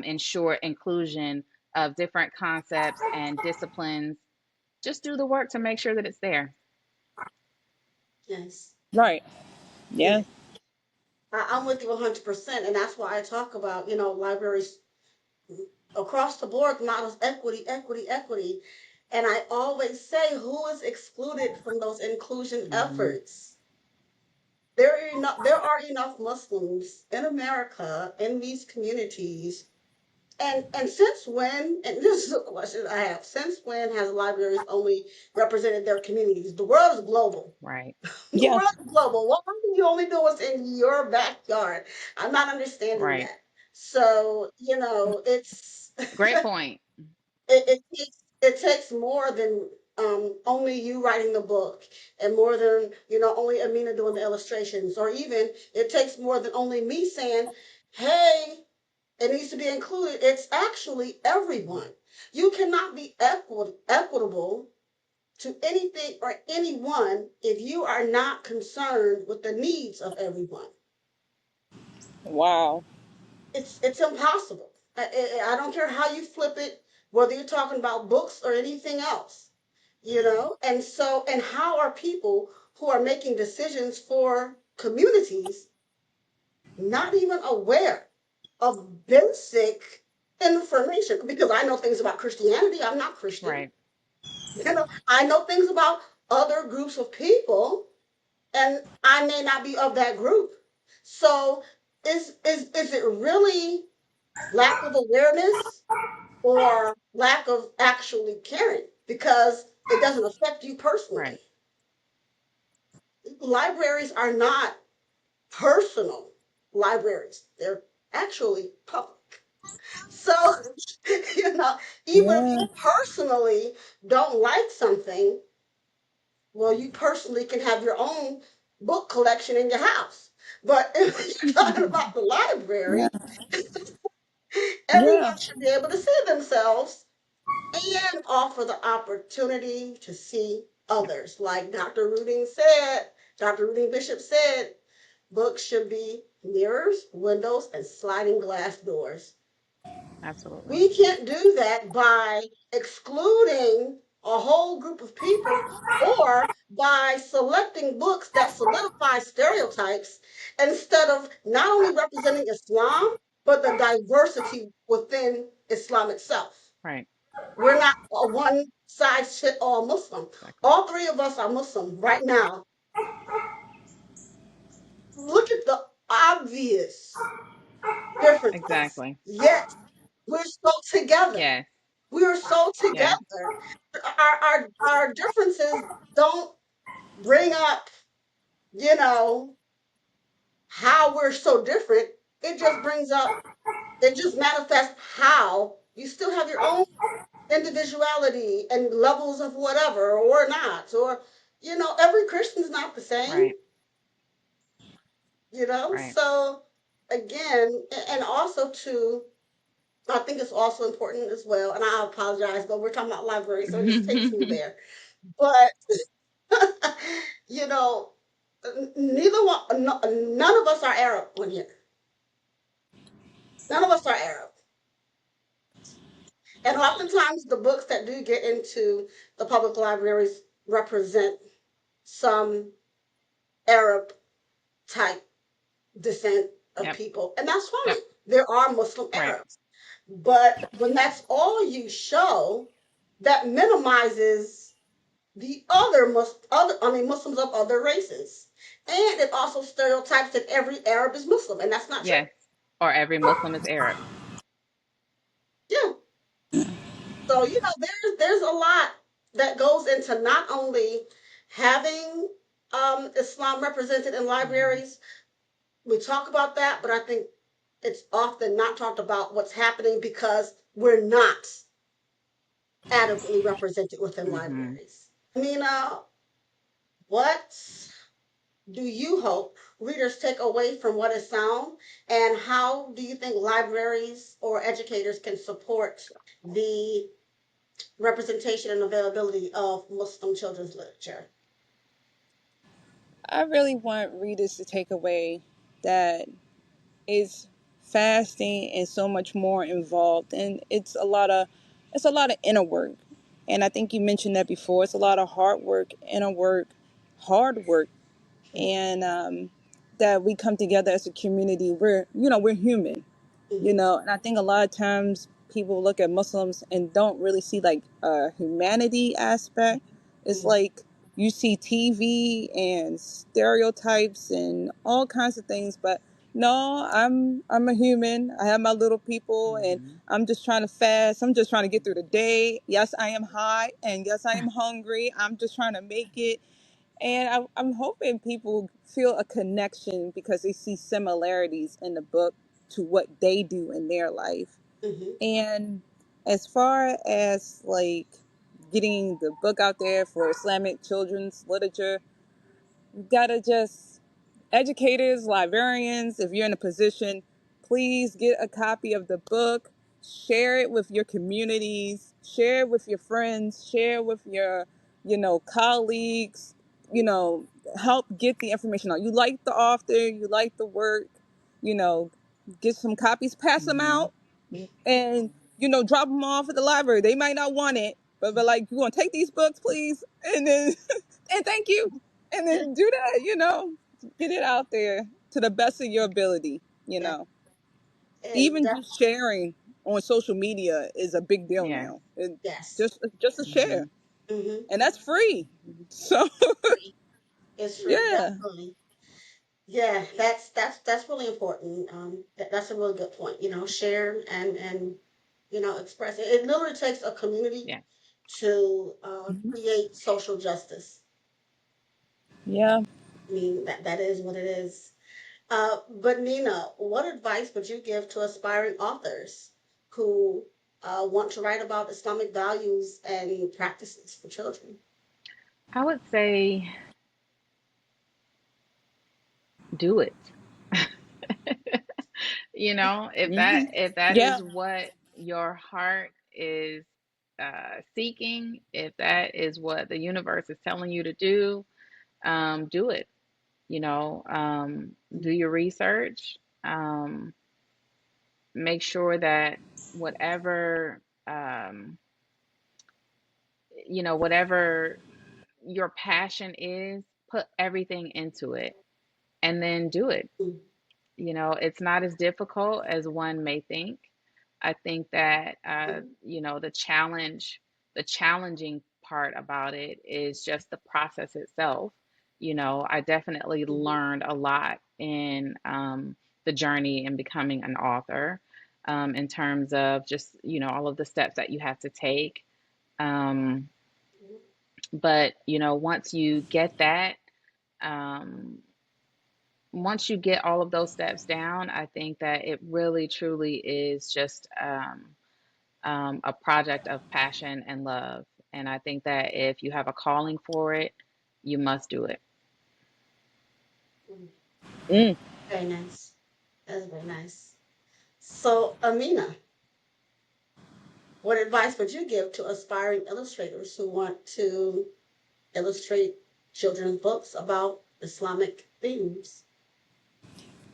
ensure inclusion of different concepts and disciplines, just do the work to make sure that it's there. Yes. Right. Yeah. Yeah. I'm with you 100%. And that's why I talk about, libraries across the board, models equity, equity, equity. And I always say, who is excluded from those inclusion Hmm. efforts? There are enough Muslims in America in these communities. And since when, and this is a question I have, since when has libraries only represented their communities? The world is global. Right. The Yeah. world is global. Why can you only do what's in your backyard? I'm not understanding Right. that. So, it's Great point. it takes more than only you writing the book and more than, only Amina doing the illustrations, or even it takes more than only me saying, hey, it needs to be included. It's actually everyone. You cannot be equitable to anything or anyone if you are not concerned with the needs of everyone. Wow. It's impossible. I don't care how you flip it, whether you're talking about books or anything else, And so, and how are people who are making decisions for communities not even aware of basic information? Because I know things about Christianity. I'm not Christian. Right. I know things about other groups of people, and I may not be of that group. So, is it really lack of awareness or lack of actually caring because it doesn't affect you Right. personally? Libraries are not personal libraries, they're actually public. So, you know, even if Yeah. you personally don't like something, well, you personally can have your own book collection in your house. But if you're talking about the Yeah. library, Yeah. everyone should be able to see themselves and offer the opportunity to see others. Like Dr. Ruding Bishop said, books should be mirrors, windows, and sliding glass doors. Absolutely. We can't do that by excluding a whole group of people or by selecting books that solidify stereotypes instead of not only representing Islam, but the diversity within Islam itself. Right. We're not a one size fit all Muslim. Exactly. All three of us are Muslim right now. Look at the obvious differences. Exactly. Yet we're so together. Yes. We are so Yes. together. Our differences don't bring up, you know, how we're so different. It just brings up, it just manifests how you still have your own individuality and levels of whatever or not. Or, every Christian's not the same, Right. Right. So again, and also too, I think it's also important as well, and I apologize, but we're talking about library, so it just takes me there. But you know, neither one, none of us are Arab on here. None of us are Arab, and oftentimes the books that do get into the public libraries represent some Arab type descent of Yep. people, and that's Yep. fine. There are Muslim Right. Arabs, but when that's all you show, that minimizes the Muslims of other races, and it also stereotypes that every Arab is Muslim, and that's not true. Yes. Or every Muslim is Arab. Yeah. So there's a lot that goes into not only having Islam represented in Hmm. libraries. We talk about that, but I think it's often not talked about what's happening because we're not adequately represented within Hmm. libraries. Amina, what do you hope readers take away from What Is Sound, and how do you think libraries or educators can support the representation and availability of Muslim children's literature? I really want readers to take away that is fasting and so much more involved, and it's a lot of inner work. And I think you mentioned that before. It's a lot of hard work, inner work, hard work, and that we come together as a community. We're human, Mm-hmm. and I think a lot of times people look at Muslims and don't really see like a humanity aspect. It's Mm-hmm. like you see TV and stereotypes and all kinds of things, but no, I'm a human. I have my little people, and Hmm. I'm just trying to fast. I'm just trying to get through the day. Yes, I am high, and yes, I am hungry. I'm just trying to make it, and I'm hoping people feel a connection because they see similarities in the book to what they do in their life. Mm-hmm. And as far as like getting the book out there for Islamic children's literature. You gotta just, educators, librarians, if you're in a position, please get a copy of the book, share it with your communities, share it with your friends, share it with your, colleagues, you know, help get the information out. You like the author, you like the work, you know, get some copies, pass them Mm-hmm. out, and drop them off at the library. They might not want it, but like, you want to take these books, please, and then and thank you, and Yeah, then do that. Get it out there to the best of your ability. yeah, and Even that, just sharing on social media is a big deal Yes. now. yes. Just a Mm-hmm. share, Mm-hmm. and that's free. So Free. It's free, yeah. definitely. Yeah, that's really important. That's a really good point. Share and express it. It literally takes a community Yes. to Mhm. create social justice. Yeah. I mean, that is what it is. But Nina, what advice would you give to aspiring authors who want to write about Islamic values and practices for children? I would say do it. If Hmm. that Yeah. is what your heart is seeking, if that is what the universe is telling you to do it. Do your research. Um, Make sure that whatever whatever your passion is, put everything into it and then do it. Mm-hmm. It's not as difficult as one may think. I think that the challenging part about it is just the process itself. I definitely Mm-hmm. learned a lot in the journey in becoming an author, in terms of just all of the steps that you have to take. Um, but um, once you get all of those steps down, I think that it really truly is just a project of passion and love. And I think that if you have a calling for it, you must do it. Mm-hmm. Mm. Very nice. That's very nice. So, Amina, what advice would you give to aspiring illustrators who want to illustrate children's books about Islamic themes?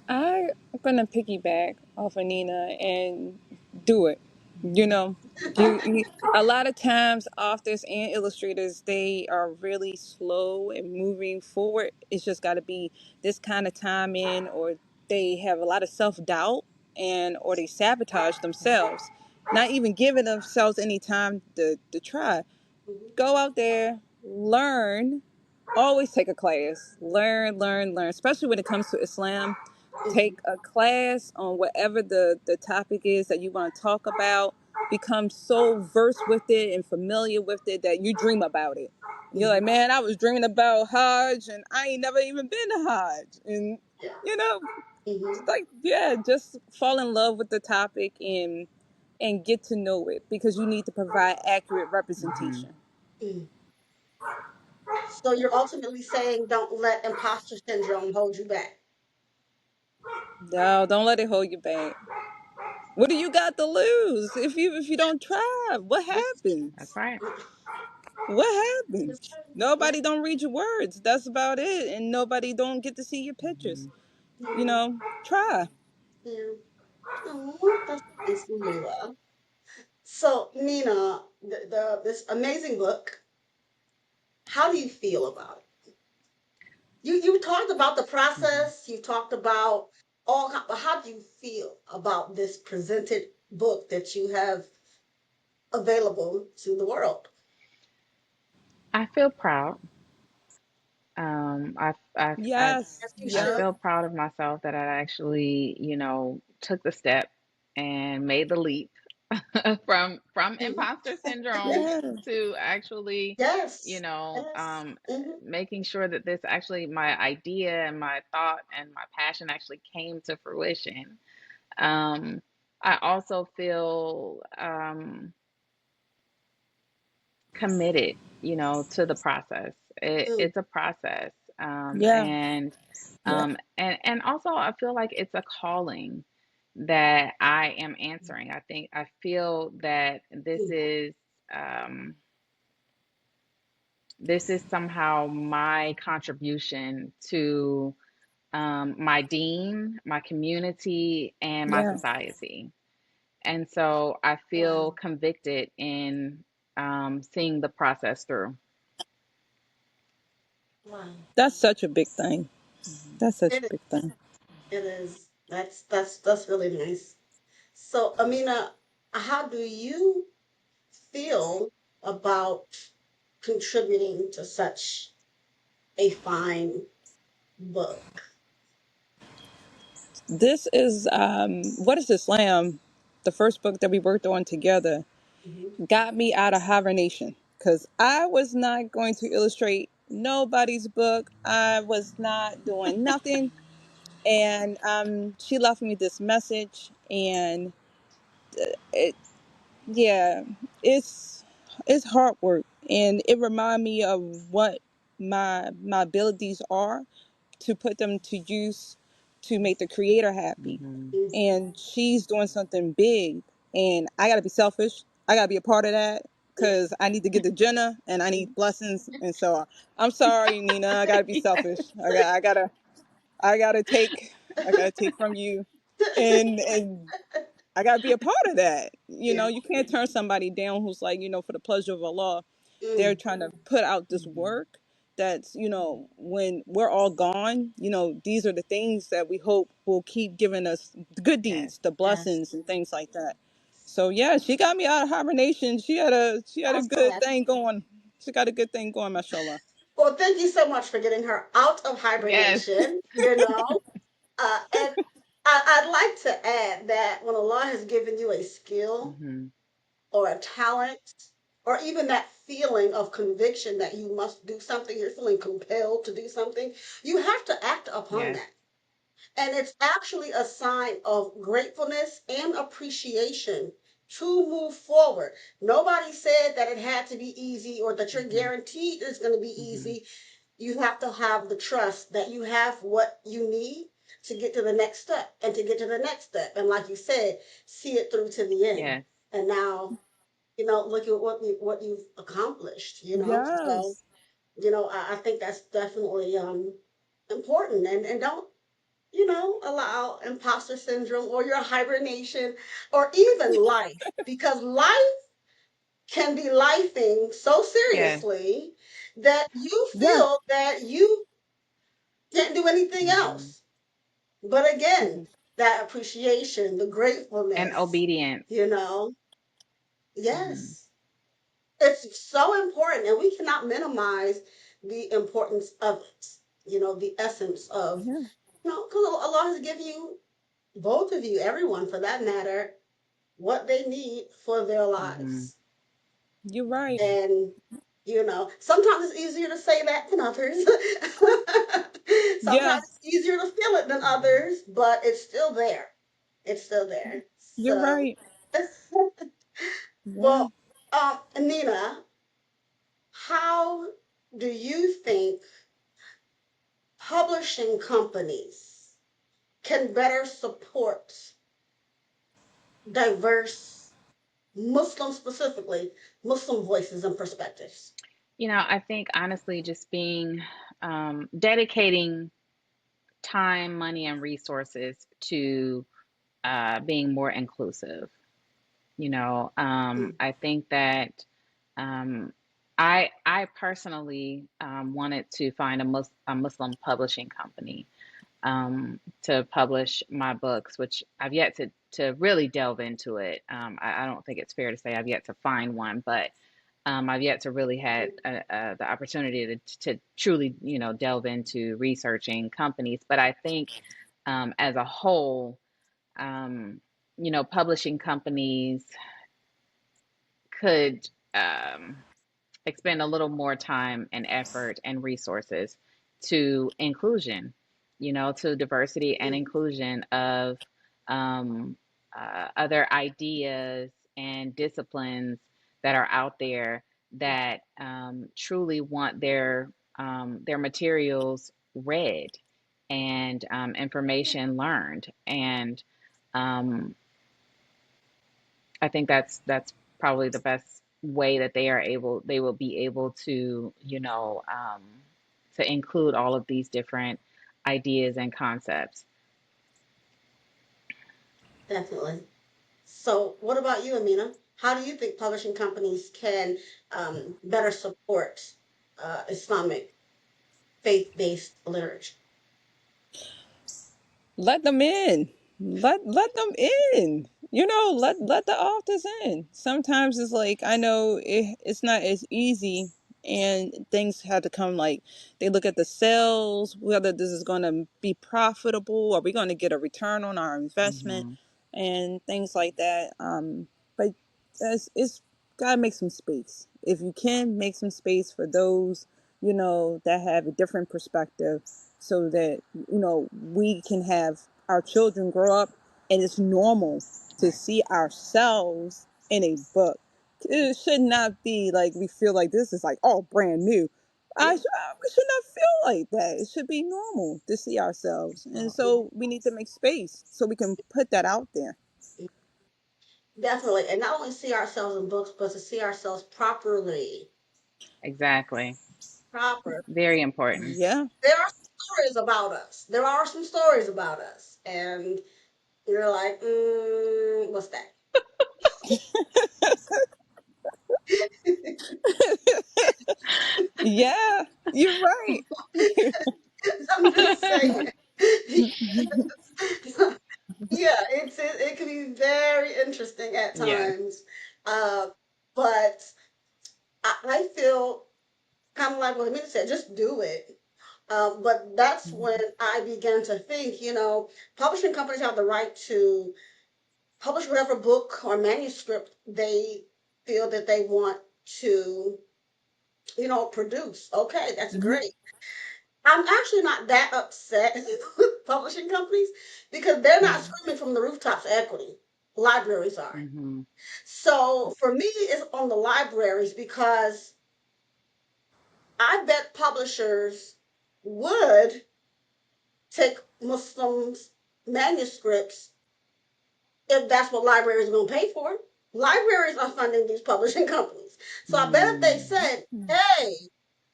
I'm gonna piggyback off of Nina and do it. You Mhm. know, you a lot of times authors and illustrators, they are really slow in moving forward. It's just got to be this kind of time in, or they have a lot of self doubt, and or they sabotage themselves, not even giving themselves any time to try. Mhm, Go out there, learn, always take a class, learn, especially when it comes to Islam. mhm, Take a class on whatever the topic is that you want to talk about. Become so versed with it and familiar with it that you dream about it. You're like, mhm. man, I was dreaming about Hajj and I ain't never even been to Hajj. And Yeah. you know, Mhm, like, yeah, just fall in love with the topic and get to know it, because you need to provide accurate Mhm. representation. mm. So you're ultimately saying don't let imposter syndrome hold you back. No, don't let it hold you back. What do you got to lose if you don't try? What This is That's happens? right. What this happens? is- yeah, Nobody don't read your words. That's about it. And nobody don't get to see your pictures. Mhm. yeah, Try. yeah. Oh, that's nice to hear that. So Nina, this amazing book. How do you feel about it? You talked about the Mhm. process. You talked about but how do you feel about this presented book that you have available to the world? I feel proud. Um, I, I, I, Yes. As you I Yep. should. feel proud of myself that I actually, took the step and made the leap from Mhm. imposter syndrome Yes. to actually, Yes. Yes. Hmm. making sure that this actually my idea and my thought and my passion actually came to fruition. I also feel committed, to the process. Mm, It's a process. Yeah. Yeah. And also I feel like it's a calling that I am answering. I feel that mm, um, this is somehow my contribution to my dean, my community, and my Yeah. society. And so I feel wow. convicted in seeing the process through. Wow. That's such a big thing. Mhm. That's such a It is. big thing. It is. That's really nice. So, Amina, how do you feel about contributing to such a fine book? This is what is Islam? The first book that we worked on together Hmm. got me out of hibernation because I was not going to illustrate nobody's book. I was not doing nothing, and she left me this message, and it, yeah, it's it's hard work, and it reminded me of what my abilities are to put them to use to make the creator happy. Mhm. And she's doing something big, and I gotta be selfish. I gotta be a part of that Yeah. because I need to get to Jenna and I need blessings. And so I'm sorry, Nina. I gotta be selfish. I gotta take from you, and I gotta be a part of that. Yeah. You can't turn somebody down who's like, for the pleasure of Allah, they're Mm, trying to put out this Mhm. work that's, when we're all gone, these are the things that we hope will keep giving us the good Yes. deeds, the yes. blessings and things like that. So yeah, she got me out of hibernation. She had a I'm so good happy. thing going. She got a good thing going, mashallah. Well, thank you so much for getting her out of Yes. hibernation, and I'd like to add that when Allah has given you a skill Mhm. or a talent, or even that feeling of conviction that you must do something, you're feeling compelled to do something, you have to act upon Yes. that. And it's actually a sign of gratefulness and appreciation to move forward. Nobody said that it had to be easy or that you're Mhm. guaranteed it's going to be Mhm. easy. You have to have the trust that you have what you need to get to the next step and to get to the next step. And like you said, see it through to the end. Yes. And now, look at what you've accomplished. So, Yes. I think that's definitely important. And don't allow imposter syndrome or your hibernation or even life, because life can be lifing so Yes. seriously that you Yeah. feel that you can't do anything Mhm. else. But again, Mhm. that appreciation, the And gratefulness, obedience. you know, Mhm. yes, it's so important, and we cannot minimize the importance of it. The essence of, Yeah. because Allah has given you, both of you, everyone for that matter, what they need for their Mhm. lives. You're right. Mhm. And, sometimes it's easier to say that than others. Yeah. Sometimes it's easier to feel it than Mhm. others, but it's still there. It's still there. You're So, right. Yeah. well, Nina, how do you think publishing companies can better support diverse Muslim, specifically Muslim voices and perspectives? I think honestly, just being dedicating time, money, and resources to being more inclusive. Mm, I think that um, I personally wanted to find a Muslim publishing company to publish my books, which I've yet to really delve into it. I don't think it's fair to say I've yet to find one, but I've yet to really had the opportunity to truly, delve into researching companies. But I think as a whole, um, publishing companies could expend a little more time and effort and resources to inclusion, to diversity and mm, inclusion of other ideas and disciplines that are out there that truly want their materials read and information learned. And um, I think that's probably the best way that they will be able to, to include all of these different ideas and concepts. Definitely. So, what about you, Amina? How do you think publishing companies can better support Islamic faith-based literature? Let them in. Let them in. Let the authors in. Sometimes it's like I know it's not as easy, and things have to come like they look at the sales, whether this is going to be profitable, are we going to get a return on our investment, Hmm. and things like that. But it's gotta make some space. If you can make some space for those that have a different perspective, so that we can have our children grow up and it's normal to Right. see ourselves in a book. It should not be like we feel like this is like all brand new. Yeah. We should not feel like that. It should be normal to see ourselves, and Absolutely. so we need to make space so we can put that out there. Definitely. And not only see ourselves in books, but to see ourselves properly. Exactly. Proper. Very important. Yeah. There are some stories about us. There are some stories about us. And you're like, what's that? Yeah, you're right. I'm just saying. Yeah, it can be very interesting at Yes. times. Uh, but I feel kind of like what Amina said, just do it. But that's when I began to think, publishing companies have the right to publish whatever book or manuscript they feel that they want to, produce. Okay, that's Mhm. great. I'm actually not that upset with publishing companies because they're not screaming from the rooftops equity. Libraries are. Hmm. So for me, it's on the libraries because I bet publishers would take Muslims' manuscripts if that's what libraries are going to pay for. Libraries are funding these publishing companies. So I bet if they Mm. said, hey,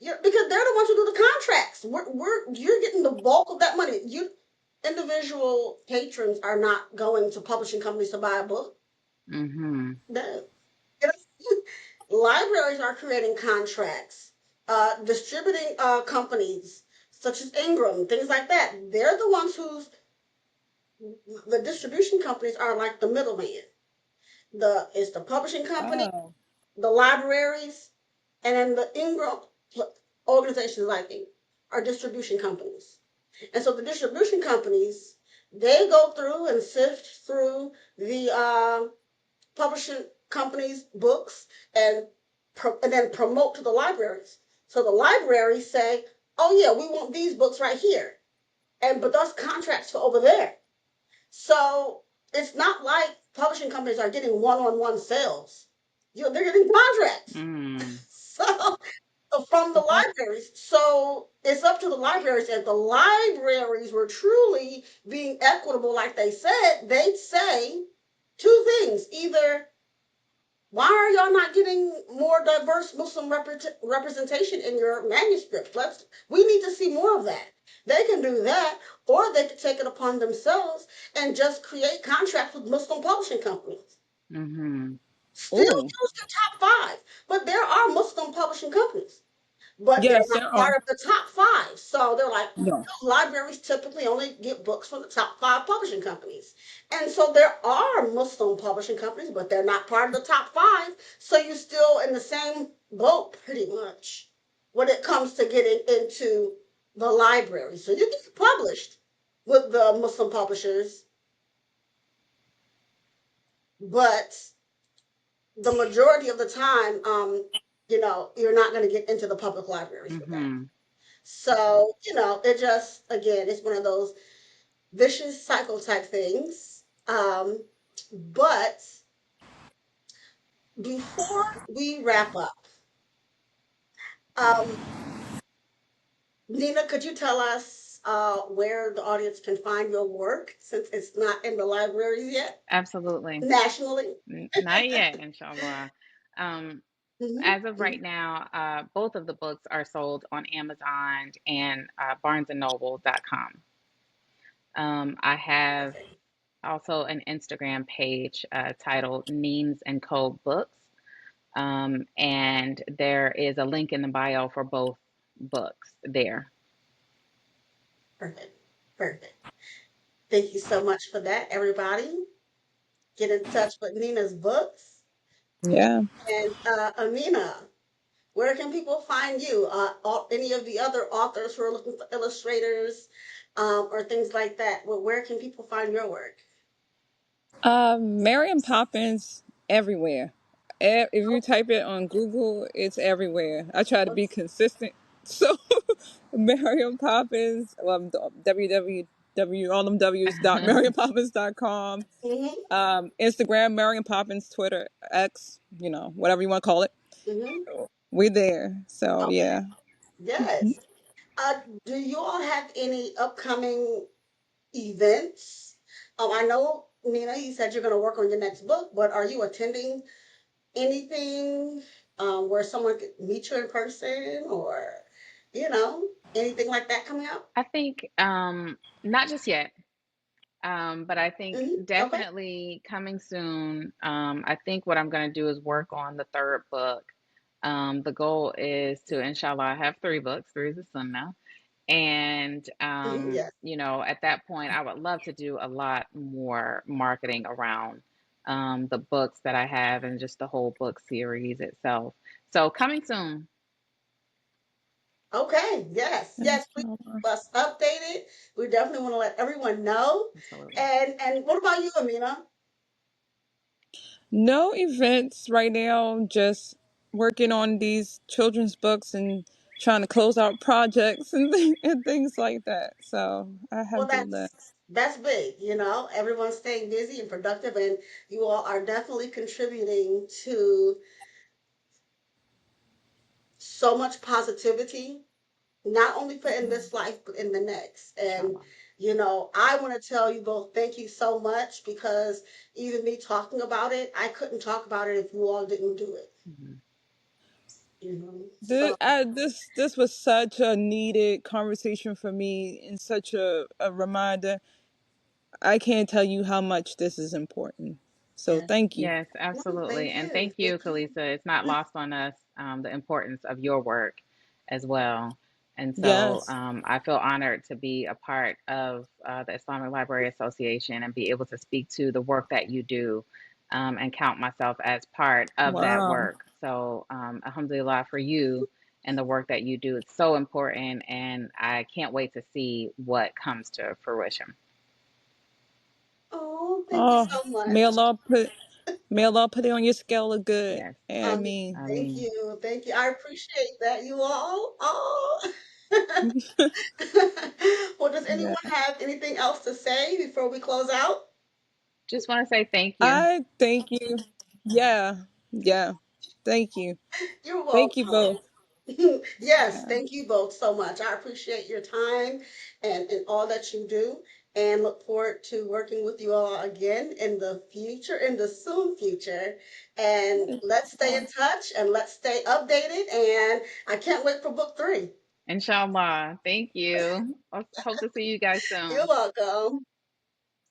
because they're the ones who do the contracts. You're getting the bulk of that money. Individual patrons are not going to publishing companies to buy a book. Hmm. No. Libraries are creating contracts, distributing companies such as Ingram, things like that. They're the ones who's the distribution companies are like the middleman. It's the publishing company, Oh. the libraries, and then the Ingram organizations like it are distribution companies. And so the distribution companies, they go through and sift through the publishing companies' books and and then promote to the libraries. So the libraries say, "Oh yeah, we want these books right here," and but those contracts for over there. So it's not like publishing companies are getting one-on-one sales. They're getting contracts. Mm. So from the libraries. So it's up to the libraries. If the libraries were truly being equitable, like they said, they'd say two things: either why are y'all not getting more diverse Muslim representation in your manuscripts? We need to see more of that. They can do that, or they could take it upon themselves and just create contracts with Muslim publishing companies. Hmm. Still Oh. use the top five, but there are Muslim publishing companies, but they're Yes, not there are. part of the top five. So they're like, No. libraries typically only get books from the top five publishing companies. And so there are Muslim publishing companies, but they're not part of the top five. So you're still in the same boat pretty much when it comes to getting into the library. So you get published with the Muslim publishers, but the majority of the time, you're not going to get into the public libraries with that. Hmm. So, it just, again, it's one of those vicious cycle type things. But before we wrap up, Um, Nina, could you tell us where the audience can find your work since it's not in the libraries yet, Absolutely. nationally? Not yet, inshallah. Um, as of Mm-hmm. right now, both of the books are sold on Amazon and barnesandnoble.com. I have Amazing. also an Instagram page titled Neens and Co. Books. And there is a link in the bio for both books there. Perfect. Perfect. Thank you so much for that, everybody. Get in touch with Nina's books. Yeah. And Amina, where can people find you? Any of the other authors who are looking for illustrators or things like that? Where can people find your work? Mariam Poppins everywhere. If you type it on Google, it's everywhere. I try to be consistent. So, Mariam Poppins, www, all them W's, dot mariampoppins.com. Mm-hmm. Instagram, Mariam Poppins, Twitter, X, whatever you want to call it. Mm-hmm. We there. So, Okay. yeah. Yes. Do you all have any upcoming events? I know, Nina, you said you're going to work on your next book, but are you attending anything where someone could meet you in person or, you know, anything like that coming up? I think not just yet. But I think Okay. definitely coming soon. I think what I'm going to do is work on the third book. The goal is to, inshallah, I have three books, three is the sunnah. And, Yes. at that point, I would love to do a lot more marketing around the books that I have and just the whole book series itself. So coming soon. Okay. Yes. Yes. Please keep us updated. We definitely want to let everyone know. Absolutely. And what about you, Amina? No events right now, just working on these children's books and trying to close out projects and, and things like that. So I Well, have to do that. that's big. Everyone's staying busy and productive, and you all are definitely contributing to so much positivity, not only for in this life but in the next. And Inshallah. I want to tell you both thank you so much because even me talking about it, I couldn't talk about it if you all didn't do it. Mhm. So This was such a needed conversation for me and such a reminder. I can't tell you how much this is important. So yes, thank you. Yes, well, absolutely. thank And you, thank you, thank you. Kalisa. It's not lost on us the importance of your work as well. And so Yes. I feel honored to be a part of the Islamic Library Association and be able to speak to the work that you do and count myself as part of that Wow. work. So, alhamdulillah for you and the work that you do. It's so important, and I can't wait to see what comes to fruition. Oh, thank you Oh, so may much. Allah put may Allah put it on your scale of good. Yes. I Um, mean, I thank mean, you, thank you. I appreciate that, you all. Oh. Well, does anyone yeah. have anything else to say before we close out? just want to say thank you. I thank you. Yeah. Yeah. Thank you. You're Thank you welcome. both. Yes, thank you both so much. I appreciate your time and all that you do, and look forward to working with you all again in the future, in the soon future. And let's stay in touch and let's stay updated. And I can't wait for book three. Inshallah. Thank you. I hope to see you guys You're soon. welcome.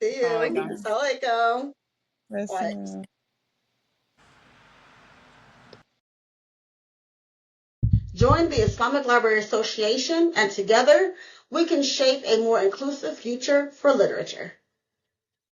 See you. Assalamualaikum. Yeah. Assalamualaikum. Bye. Listen. Join the Islamic Library Association, and together we can shape a more inclusive future for literature.